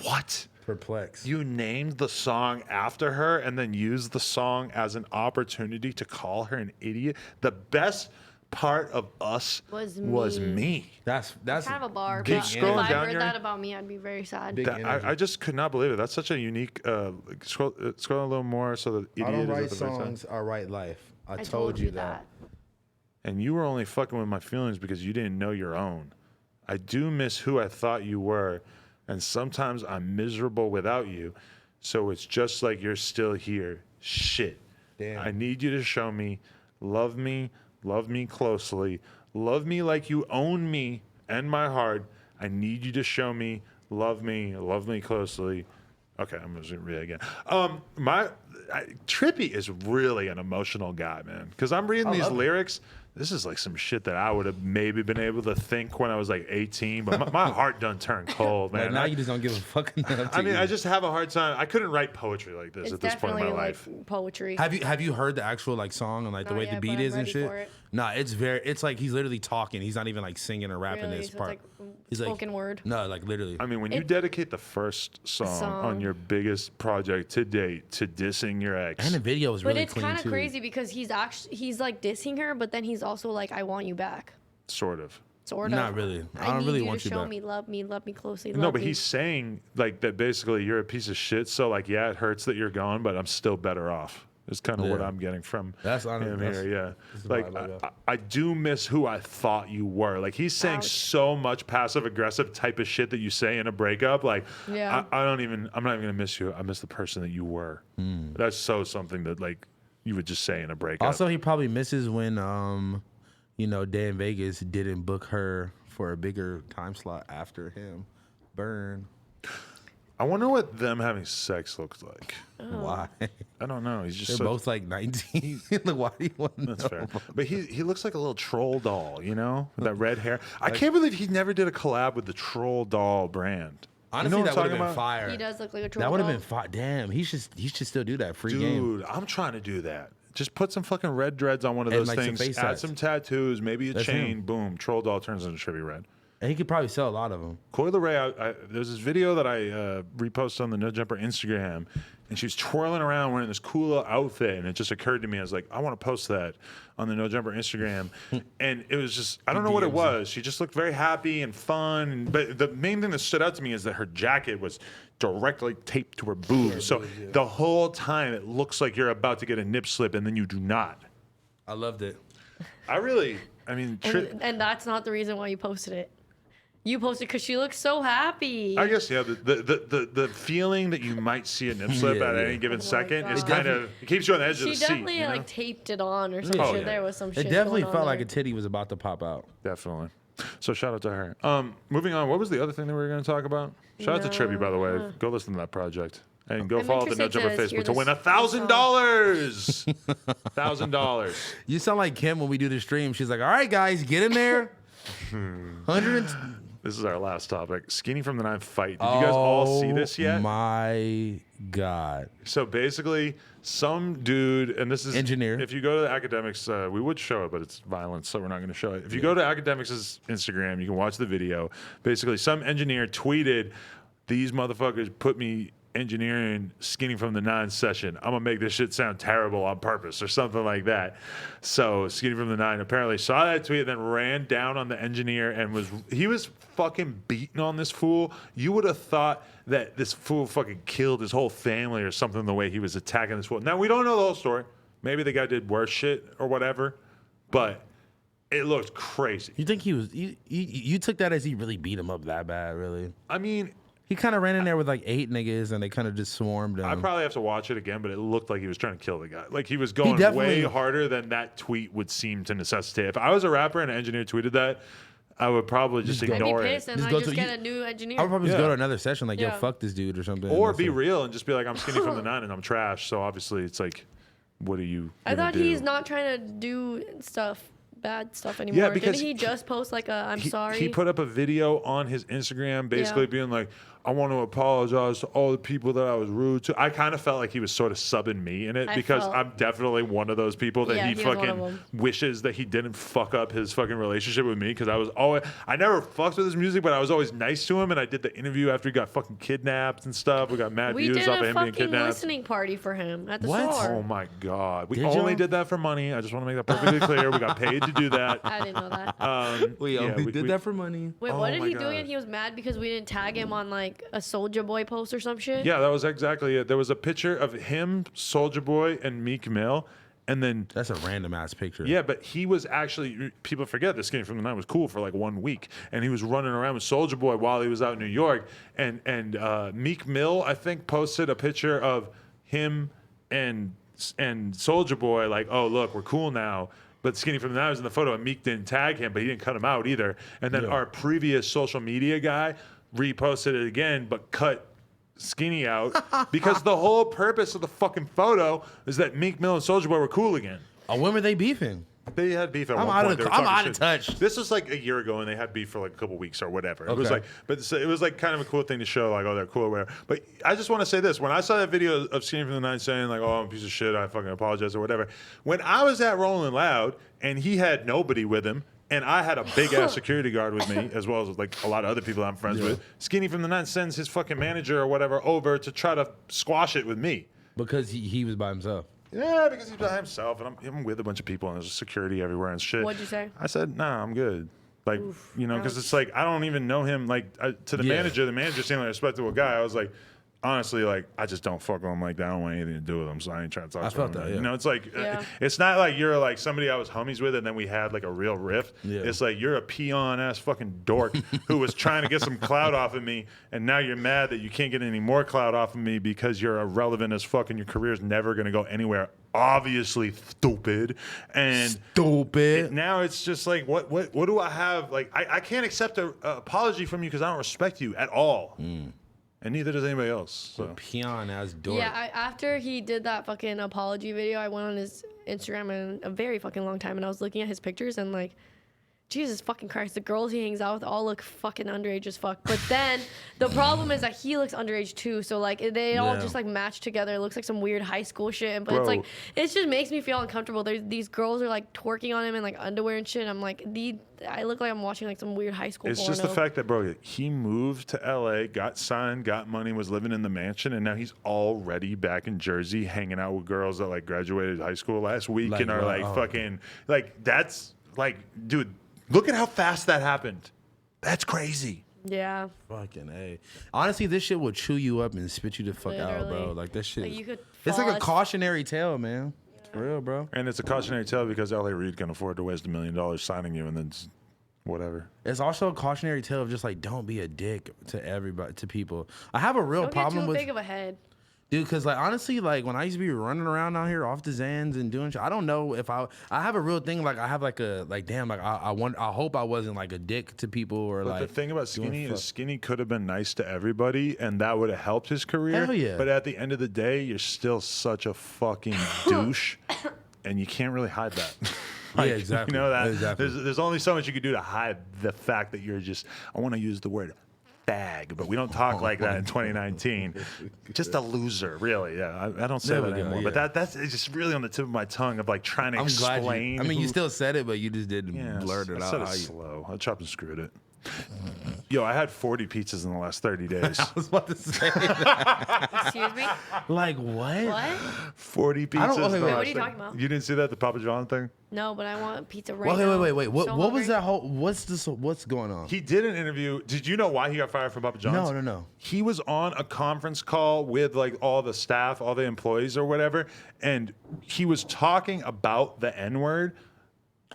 what? Perplexed. You named the song after her and then used the song as an opportunity to call her an idiot. The best part of us was me. That's Kind of a bar. Keep But if scrolling I down heard your- that about me, I'd be very sad. Big energy. I just could not believe it. That's such a unique. Scroll a little more so the idiot I don't is write at the very top. songs, I write life. I I told you that. And you were only fucking with my feelings because you didn't know your own. I do miss who I thought you were, and sometimes I'm miserable without you. So it's just like you're still here. Shit. Damn. I need you to show me, love me closely, love me like you own me and my heart. I need you to show me, love me closely. Okay, I'm just gonna read it again. Trippy is really an emotional guy, man. Because I'm reading these lyrics. This is like some shit that I would have maybe been able to think when I was like 18, but my heart done turned cold, man. Like now you just don't give a fuck enough to I mean, you. I just have a hard time. I couldn't write poetry like this It's at this point in my definitely life. like poetry. Have you heard the actual like song and like the Not way yet, the beat but I'm is and ready shit? for it. Nah, it's like he's literally talking. He's not even like singing or rapping Really? this So it's part. like He's like- spoken word. No, like literally. I mean, when you dedicate the first song on your biggest project to date to dissing your ex, And the video is But really it's clean kind of too. crazy because he's like dissing her, but then he's also like, I want you back. sort of. Sort of. Not really. I I don't need really you want to you show back. me, love me closely. No, love but me. he's saying like that basically you're a piece of shit. So like, yeah, it hurts that you're gone, but I'm still better off. Is kind of what Yeah. I'm getting from That's honest- him that's- here. Yeah, that's the like vibe I got. I do miss who I thought you were. Like he's saying Ouch. so much passive aggressive type of shit that you say in a breakup. Like Yeah. I'm not even gonna miss you. I miss the person that you were. That's so something that like you would just say in a breakup. Also, he probably misses when Day in Vegas didn't book her for a bigger time slot after him. Burn. I wonder what them having sex looks like. Why? I don't know. He's just They're so both like 19. Like, why do you want to know? That's fair. But he looks like a little troll doll, you know, with that red hair. I can't believe he never did a collab with the Troll Doll brand. Honestly, you know that what would I'm have been talking fire. He does look like a troll. That would have doll. been fire. Damn, he should still do that. Free about? game. Dude, I'm trying to do that. Just put some fucking red dreads on one of And, those like, some things. face Add tats. some tattoos, maybe a That's chain. him. Boom, Troll Doll turns into Trippy Red. And he could probably sell a lot of them. Coyle Ray, there's this video that I reposted on the No Jumper Instagram, and she was twirling around wearing this cool little outfit, and it just occurred to me, I was like, I want to post that on the No Jumper Instagram, and it was just, I don't know what it was. She just looked very happy and fun, but the main thing that stood out to me is that her jacket was directly taped to her boobs, so the whole time it looks like you're about to get a nip slip, and then you do not. I loved it. And that's not the reason why you posted it. You posted because she looks so happy. I guess, yeah, the feeling that you might see a nip slip Yeah, at yeah. any given second God. is It kind of, it keeps you on the edge of She the seat. definitely You know? like taped it on or some Oh, shit. yeah. There was some shit. It definitely going on felt like there. a titty was about to pop out. Definitely. So shout out to her. Moving on, what was the other thing that we were going to talk about? Shout out to Trippy, by the way. Go listen to that project. And go I'm follow the No interested Jumper to hear Facebook to win this $1,000. $1,000. You sound like Kim when we do the stream. She's like, all right, guys, get in there. 100. This is our last topic. Skinny from the Nine fight. Did you guys all see this yet? My God. So basically, some dude, and this is Engineer. If you go to the academics, we would show it, but it's violence, so we're not going to show it. If you go to academics' Instagram, you can watch the video. Basically, some engineer tweeted, "These motherfuckers put me engineering Skinny from the Nine session. I'm gonna make this shit sound terrible on purpose," or something like that. So Skinny from the Nine apparently saw that tweet, then ran down on the engineer and was fucking beating on this fool. You would have thought that this fool fucking killed his whole family or something the way he was attacking this fool. Now we don't know the whole story. Maybe the guy did worse shit or whatever, but it looked crazy. You think he was? You took that as he really beat him up that bad? Really? I mean, He kind of ran in there with like 8 niggas, and they kind of just swarmed him. I probably have to watch it again, but it looked like he was trying to kill the guy. Like he was going definitely- way harder than that tweet would seem to necessitate. If I was a rapper and an engineer tweeted that, I would probably just I'd be ignore pissed it. and Just I go just to- get a new engineer. I would probably just Yeah. go to another session, like, yo, Yeah. fuck this dude or something. Or That's be it. real and just be like, I'm Skinny from the Nine and I'm trash. So obviously it's like, what are you? I gonna thought do? he's not trying to do bad stuff anymore. because Didn't he just post like a I'm sorry? He put up a video on his Instagram basically being like, I want to apologize to all the people that I was rude to. I kind of felt like he was sort of subbing me in it because I'm definitely one of those people that he fucking wishes that he didn't fuck up his fucking relationship with me because I never fucked with his music, but I was always nice to him, and I did the interview after he got fucking kidnapped and stuff. We got mad views off of him being kidnapped. We did a fucking listening party for him at the store. Oh my God. We only did that for money. I just want to make that perfectly clear. We got paid to do that. I didn't know that. We did that for money. Wait, what did he do again? He was mad because we didn't tag him on like a Soulja Boy post or some shit? Yeah, that was exactly it. There was a picture of him, Soulja Boy, and Meek Mill. And then that's a random ass picture. Yeah, but he was actually, people forget this Skinny from the Night was cool for like 1 week. And he was running around with Soulja Boy while he was out in New York. And Meek Mill, I think, posted a picture of him and Soulja Boy like, oh, look, we're cool now. But Skinny from the Night was in the photo, and Meek didn't tag him, but he didn't cut him out either. And then our previous social media guy reposted it again, but cut Skinny out because the whole purpose of the fucking photo is that Meek Mill and Soulja Boy were cool again. Oh, when were they beefing? They had beef at one point. I'm out of touch. This was like a year ago, and they had beef for like a couple weeks or whatever. It was like, it was like kind of a cool thing to show, like, oh, they're cool or whatever. But I just want to say this: when I saw that video of Skinny from the Night saying like, oh, I'm a piece of shit, I fucking apologize or whatever. When I was at Rolling Loud and he had nobody with him, and I had a big ass security guard with me, as well as like a lot of other people I'm friends with. Skinny from the Night sends his fucking manager or whatever over to try to squash it with me because he was by himself. Yeah, because he's by himself, and I'm with a bunch of people, and there's security everywhere and shit. What'd you say? I said, nah, I'm good. Like, because it's like, I don't even know him. Like, to the manager seemed like a respectable guy. I was like, honestly, like, I just don't fuck with him like that. I don't want anything to do with him, so I ain't trying to talk to him. That, You know, it's like, it's not like you're like somebody I was homies with and then we had like a real rift. Yeah. It's like you're a peon-ass fucking dork who was trying to get some clout off of me, and now you're mad that you can't get any more clout off of me because you're irrelevant as fuck and your career's never going to go anywhere. Obviously stupid. And now it's just like, what do I have? Like, I can't accept an apology from you because I don't respect you at all. And neither does anybody else. So. Peon as dork. Yeah, after he did that fucking apology video, I went on his Instagram in a very fucking long time, and I was looking at his pictures, and like, Jesus fucking Christ, the girls he hangs out with all look fucking underage as fuck. But then the problem is that he looks underage too. So like they all just like match together. It looks like some weird high school shit. But it's like, it just makes me feel uncomfortable. These girls are like twerking on him in like underwear and shit. And I'm like, I look like I'm watching like some weird high school porno. Just the fact that, bro, he moved to LA, got signed, got money, was living in the mansion, and now he's already back in Jersey hanging out with girls that like graduated high school last week and are like fucking, like, that's like, dude, look at how fast that happened. That's crazy. Yeah. Fucking A. Honestly, this shit will chew you up and spit you the fuck out, bro. Like, that shit. Like it's like a cautionary tale, man. It's for real, bro. And it's a cautionary tale because L.A. Reid can afford to waste $1 million signing you and then whatever. It's also a cautionary tale of just like, don't be a dick to everybody, to people. I have a real problem with. Don't get too big of a head. Dude, because like honestly, like when I used to be running around out here off the Zans and doing shit, I don't know if I have a real thing. Like I have like a damn, like I hope I wasn't like a dick to people or but like. The thing about Skinny is Skinny could have been nice to everybody, and that would have helped his career. Hell yeah. But at the end of the day, you're still such a fucking douche, and you can't really hide that. Like, yeah, exactly. You know that exactly. There's only so much you can do to hide the fact that you're just. I want to use the word bag, but we don't talk like that in 2019. Just a loser, really. Yeah, I don't say that anymore. Yeah. But that's it's just really on the tip of my tongue of like trying to explain. You still said it, but you just didn't blurt it out. I said it slow. I chopped and screwed it. Yo, I had 40 pizzas in the last 30 days. I was about to say that. Excuse me? Like what? What? 40 pizzas. Wait, what are you talking about? You didn't see that, the Papa John thing? No, but I want pizza right now. Wait. What was that whole? What's going on? He did an interview. Did you know why he got fired from Papa John's? No. He was on a conference call with like all the staff, all the employees or whatever, and he was talking about the N-word.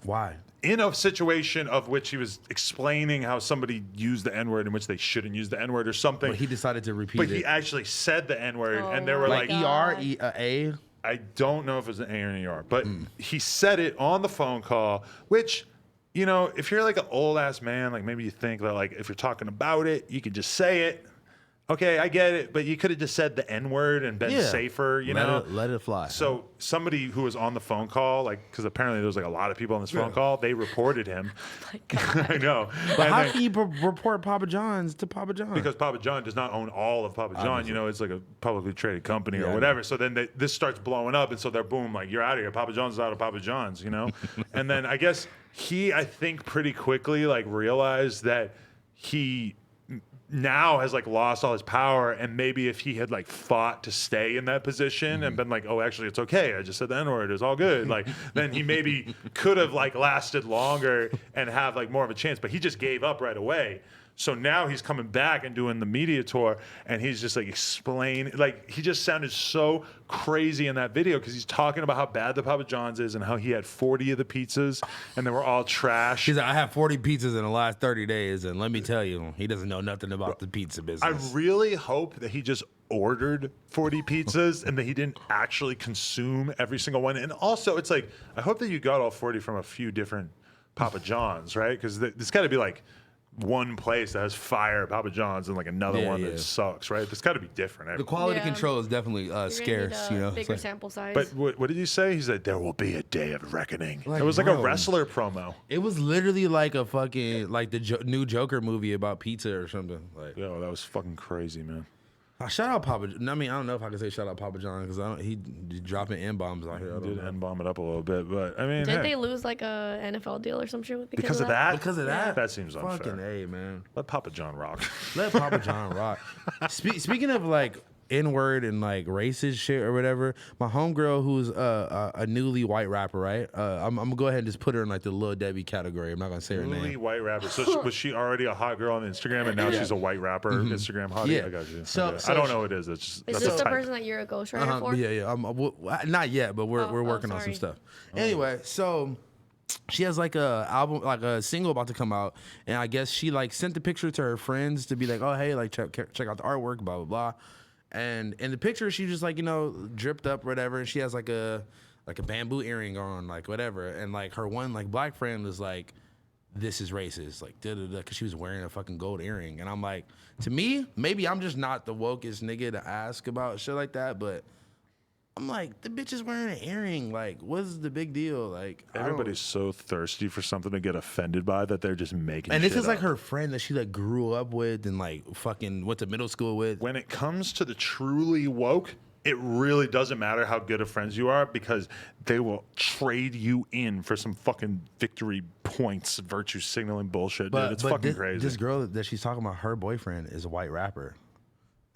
Why? In a situation of which he was explaining how somebody used the N-word in which they shouldn't use the N-word or something. But he decided to repeat it. But he actually said the N-word, and they were like ER, A? I don't know if it's an A or an ER, but he said it on the phone call, which, you know, if you're like an old-ass man, like maybe you think that like if you're talking about it, you can just say it. okay, I get it, but you could have just said the N-word and been safer, you know? Let it fly. So somebody who was on the phone call, like, because apparently there was like a lot of people on this phone call, they reported him. Oh my God. I know. But how can you report Papa John's to Papa John? Because Papa John does not own all of Papa John. Obviously. You know, it's like a publicly traded company or whatever. So then this starts blowing up, and so they're boom, like, you're out of here. Papa John's is out of Papa John's, you know? And then I guess I think pretty quickly, like, realized that he now has like lost all his power, and maybe if he had like fought to stay in that position and been like, oh, actually it's okay, I just said the N-word, it's all good, like, then he maybe could have like lasted longer and have like more of a chance, but he just gave up right away. So now he's coming back and doing the media tour, and he's just like explaining, like, he just sounded so crazy in that video because he's talking about how bad the Papa John's is and how he had 40 of the pizzas and they were all trash. He's like, I had 40 pizzas in the last 30 days, and let me tell you, he doesn't know nothing about the pizza business. I really hope that he just ordered 40 pizzas and that he didn't actually consume every single one. And also, it's like, I hope that you got all 40 from a few different Papa John's, right? Because there's got to be like one place that has fire Papa John's and like another one that sucks, right? There's got to be different. The quality control is definitely scarce, you know. Bigger sample size. But what did he say? He said there will be a day of reckoning. Like, it was like bro, a wrestler promo. It was literally like a fucking like the new Joker movie about pizza or something. Like, Yo, that was fucking crazy, man. Shout out Papa. I mean, I don't know if I can say shout out Papa John because he dropping N-bombs out here. I Did don't know. N-bomb it up a little bit, but I mean, Did they lose like a NFL deal or some shit because of that? Because of that? That seems unfair. Fucking A, man. Let Papa John rock. Let Papa John rock. Speaking of like N-word and like racist shit or whatever, my homegirl who's a newly white rapper, right? I'm gonna go ahead and just put her in like the Lil Debbie category. I'm not gonna say her Newly name. white rapper. So was she already a hot girl on Instagram and now she's a white rapper Instagram hottie? Yeah. I got you. So- Okay. so I don't know what it is. It's just, Is that's this a the type. person that you're a ghostwriter for? Yeah. Not yet, but we're working on some sorry. stuff. Anyway, so she has like a album, like a single about to come out, and I guess she like sent the picture to her friends to be like, oh hey, like check out the artwork, blah blah blah. And in the picture, she just like, you know, dripped up, whatever. And she has like a bamboo earring on, like whatever. And like her one like black friend was like, "This is racist," like da da da, because she was wearing a fucking gold earring. And I'm like, to me, maybe I'm just not the wokest nigga to ask about shit like that, but I'm like, the bitch is wearing an earring. Like, what's the big deal? Like, Everybody's so thirsty for something to get offended by that they're just making and this shit is like up. her friend that she like grew up with and like fucking went to middle school with. When it comes to the truly woke, it really doesn't matter how good of friends you are because they will trade you in for some fucking victory points, virtue signaling bullshit, dude. It's fucking crazy. This girl that she's talking about, her boyfriend is a white rapper.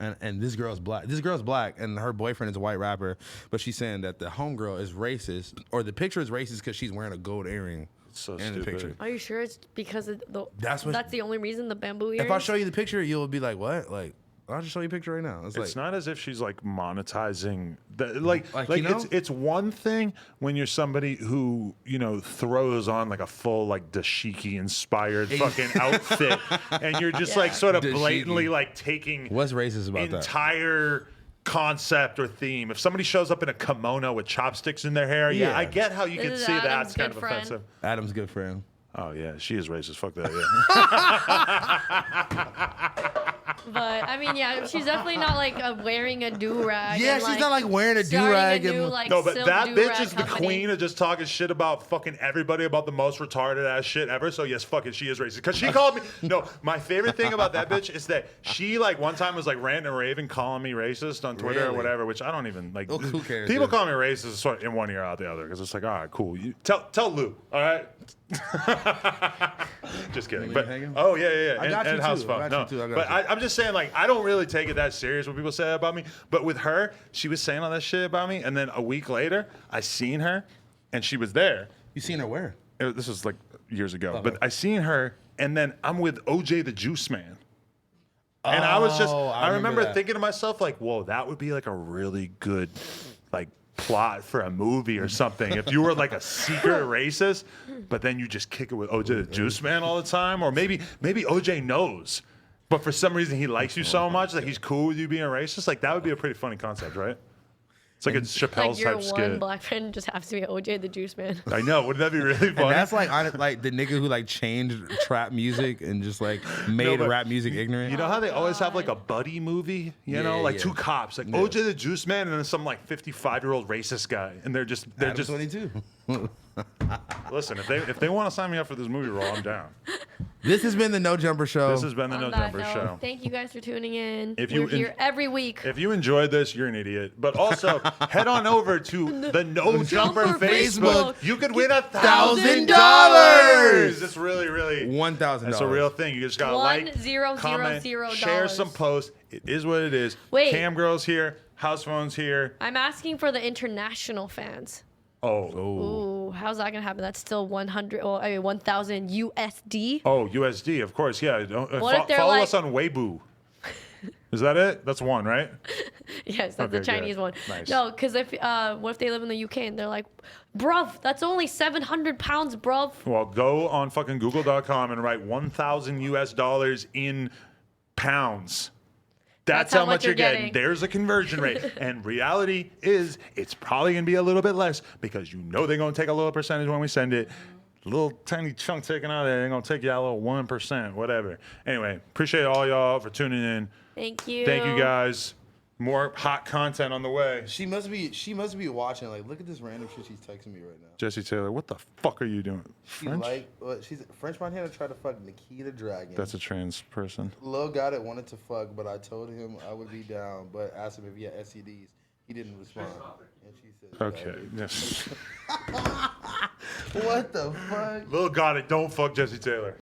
And this girl's black. This girl's black, and her boyfriend is a white rapper. But she's saying that the homegirl is racist, or the picture is racist because she's wearing a gold earring so in stupid. the picture. Are you sure it's because of That's the only reason, the bamboo earrings? If I show you the picture, you'll be like, "What?" Like, I'll just show you a picture right now. It's like, not as if she's like monetizing that. Like you know? it's one thing when you're somebody who, you know, throws on like a full like dashiki inspired fucking outfit and you're just like sort of blatantly Dashiki. like taking what's racist about that? entire concept or theme. If somebody shows up in a kimono with chopsticks in their hair, Yeah. I get how you This can is see Adam's that's kind good of friend. offensive. Adam's good friend. Oh yeah, she is racist. Fuck that. Yeah. But I mean, yeah, she's definitely not like wearing a do rag. Yeah, she's not like wearing a starting do-rag and- like, No, but silk that do-rag bitch is the company. queen of just talking shit about fucking everybody about the most retarded ass shit ever. So yes, fucking she is racist. Cause she called me. No, my favorite thing about that bitch is that she like one time was like ranting and raving, calling me racist on Twitter or Really? whatever. Which I don't even like. Oh, who cares, People dude? call me racist sort of in one ear out the other because it's like, all right, cool. You tell Lou, all right. Just kidding. You But hanging? oh yeah. I got and you house too. phone. I No, got you too. I got but you. I'm just saying, like, I don't really take it that serious when people say that about me. But with her, she was saying all that shit about me, and then a week later, I seen her, and she was there. You seen her where? This was like years ago, Okay. but I seen her, and then I'm with OJ the Juice Man. And I was just, Oh, I remember that. thinking to myself, like, whoa, that would be like a really good, like, plot for a movie or something. If you were like a secret racist, but then you just kick it with OJ the Juice Man all the time, or maybe OJ knows, but for some reason he likes you so much that he's cool with you being racist. Like that would be a pretty funny concept, right? It's like a Like Chappelle's your type one skit. black friend just has to be OJ the Juice Man. I know. Wouldn't that be really funny? And that's like like the nigga who like changed trap music and just like made but rap music ignorant. You know how they always have like a buddy movie, you know, like two cops, like OJ the Juice Man and then some like 55-year-old racist guy, and they're just 22. listen. If they want to sign me up for this movie role, I'm down. This has been the No Jumper Show. This has been the No On that Jumper note, Show. Thank you guys for tuning in. If We're you here every week. If you enjoyed this, you're an idiot. But also head on over to the No Jumper Jumper Facebook. Facebook. You could win $1,000. It's really, really $1,000. It's a real thing. You just gotta like, comment, share some posts. It is what it is. Wait. Cam Girl's here. House Phone's here. I'm asking for the international fans. Oh. Ooh, how's that gonna happen? That's still 1,000 USD. Oh, USD, of course. Yeah. What if they're follow like- us on Weibo. Is that it? That's one, right? Yes, that's Okay, the Chinese good. one. Nice. No, because what if they live in the UK and they're like, bruv, that's only 700 pounds, bruv. Well, go on fucking Google.com and write 1,000 US dollars in pounds. That's how much you're getting. There's a conversion rate. And reality is it's probably going to be a little bit less because you know they're going to take a little percentage when we send it. A little tiny chunk taken out of there. They're going to take you out a little 1%, whatever. Anyway, appreciate all y'all for tuning in. Thank you. Thank you guys. More hot content on the way. She must be watching. Like, look at this random shit she's texting me right now. Jesse Taylor, what the fuck are you doing? She French? she's French Montana tried to fuck Nikita Dragon. That's a trans person. Lil got it, wanted to fuck, but I told him I would be down, but asked him if he had STDs. He didn't respond. And she said, Okay. Yes. What the fuck? Lil got it. Don't fuck Jesse Taylor.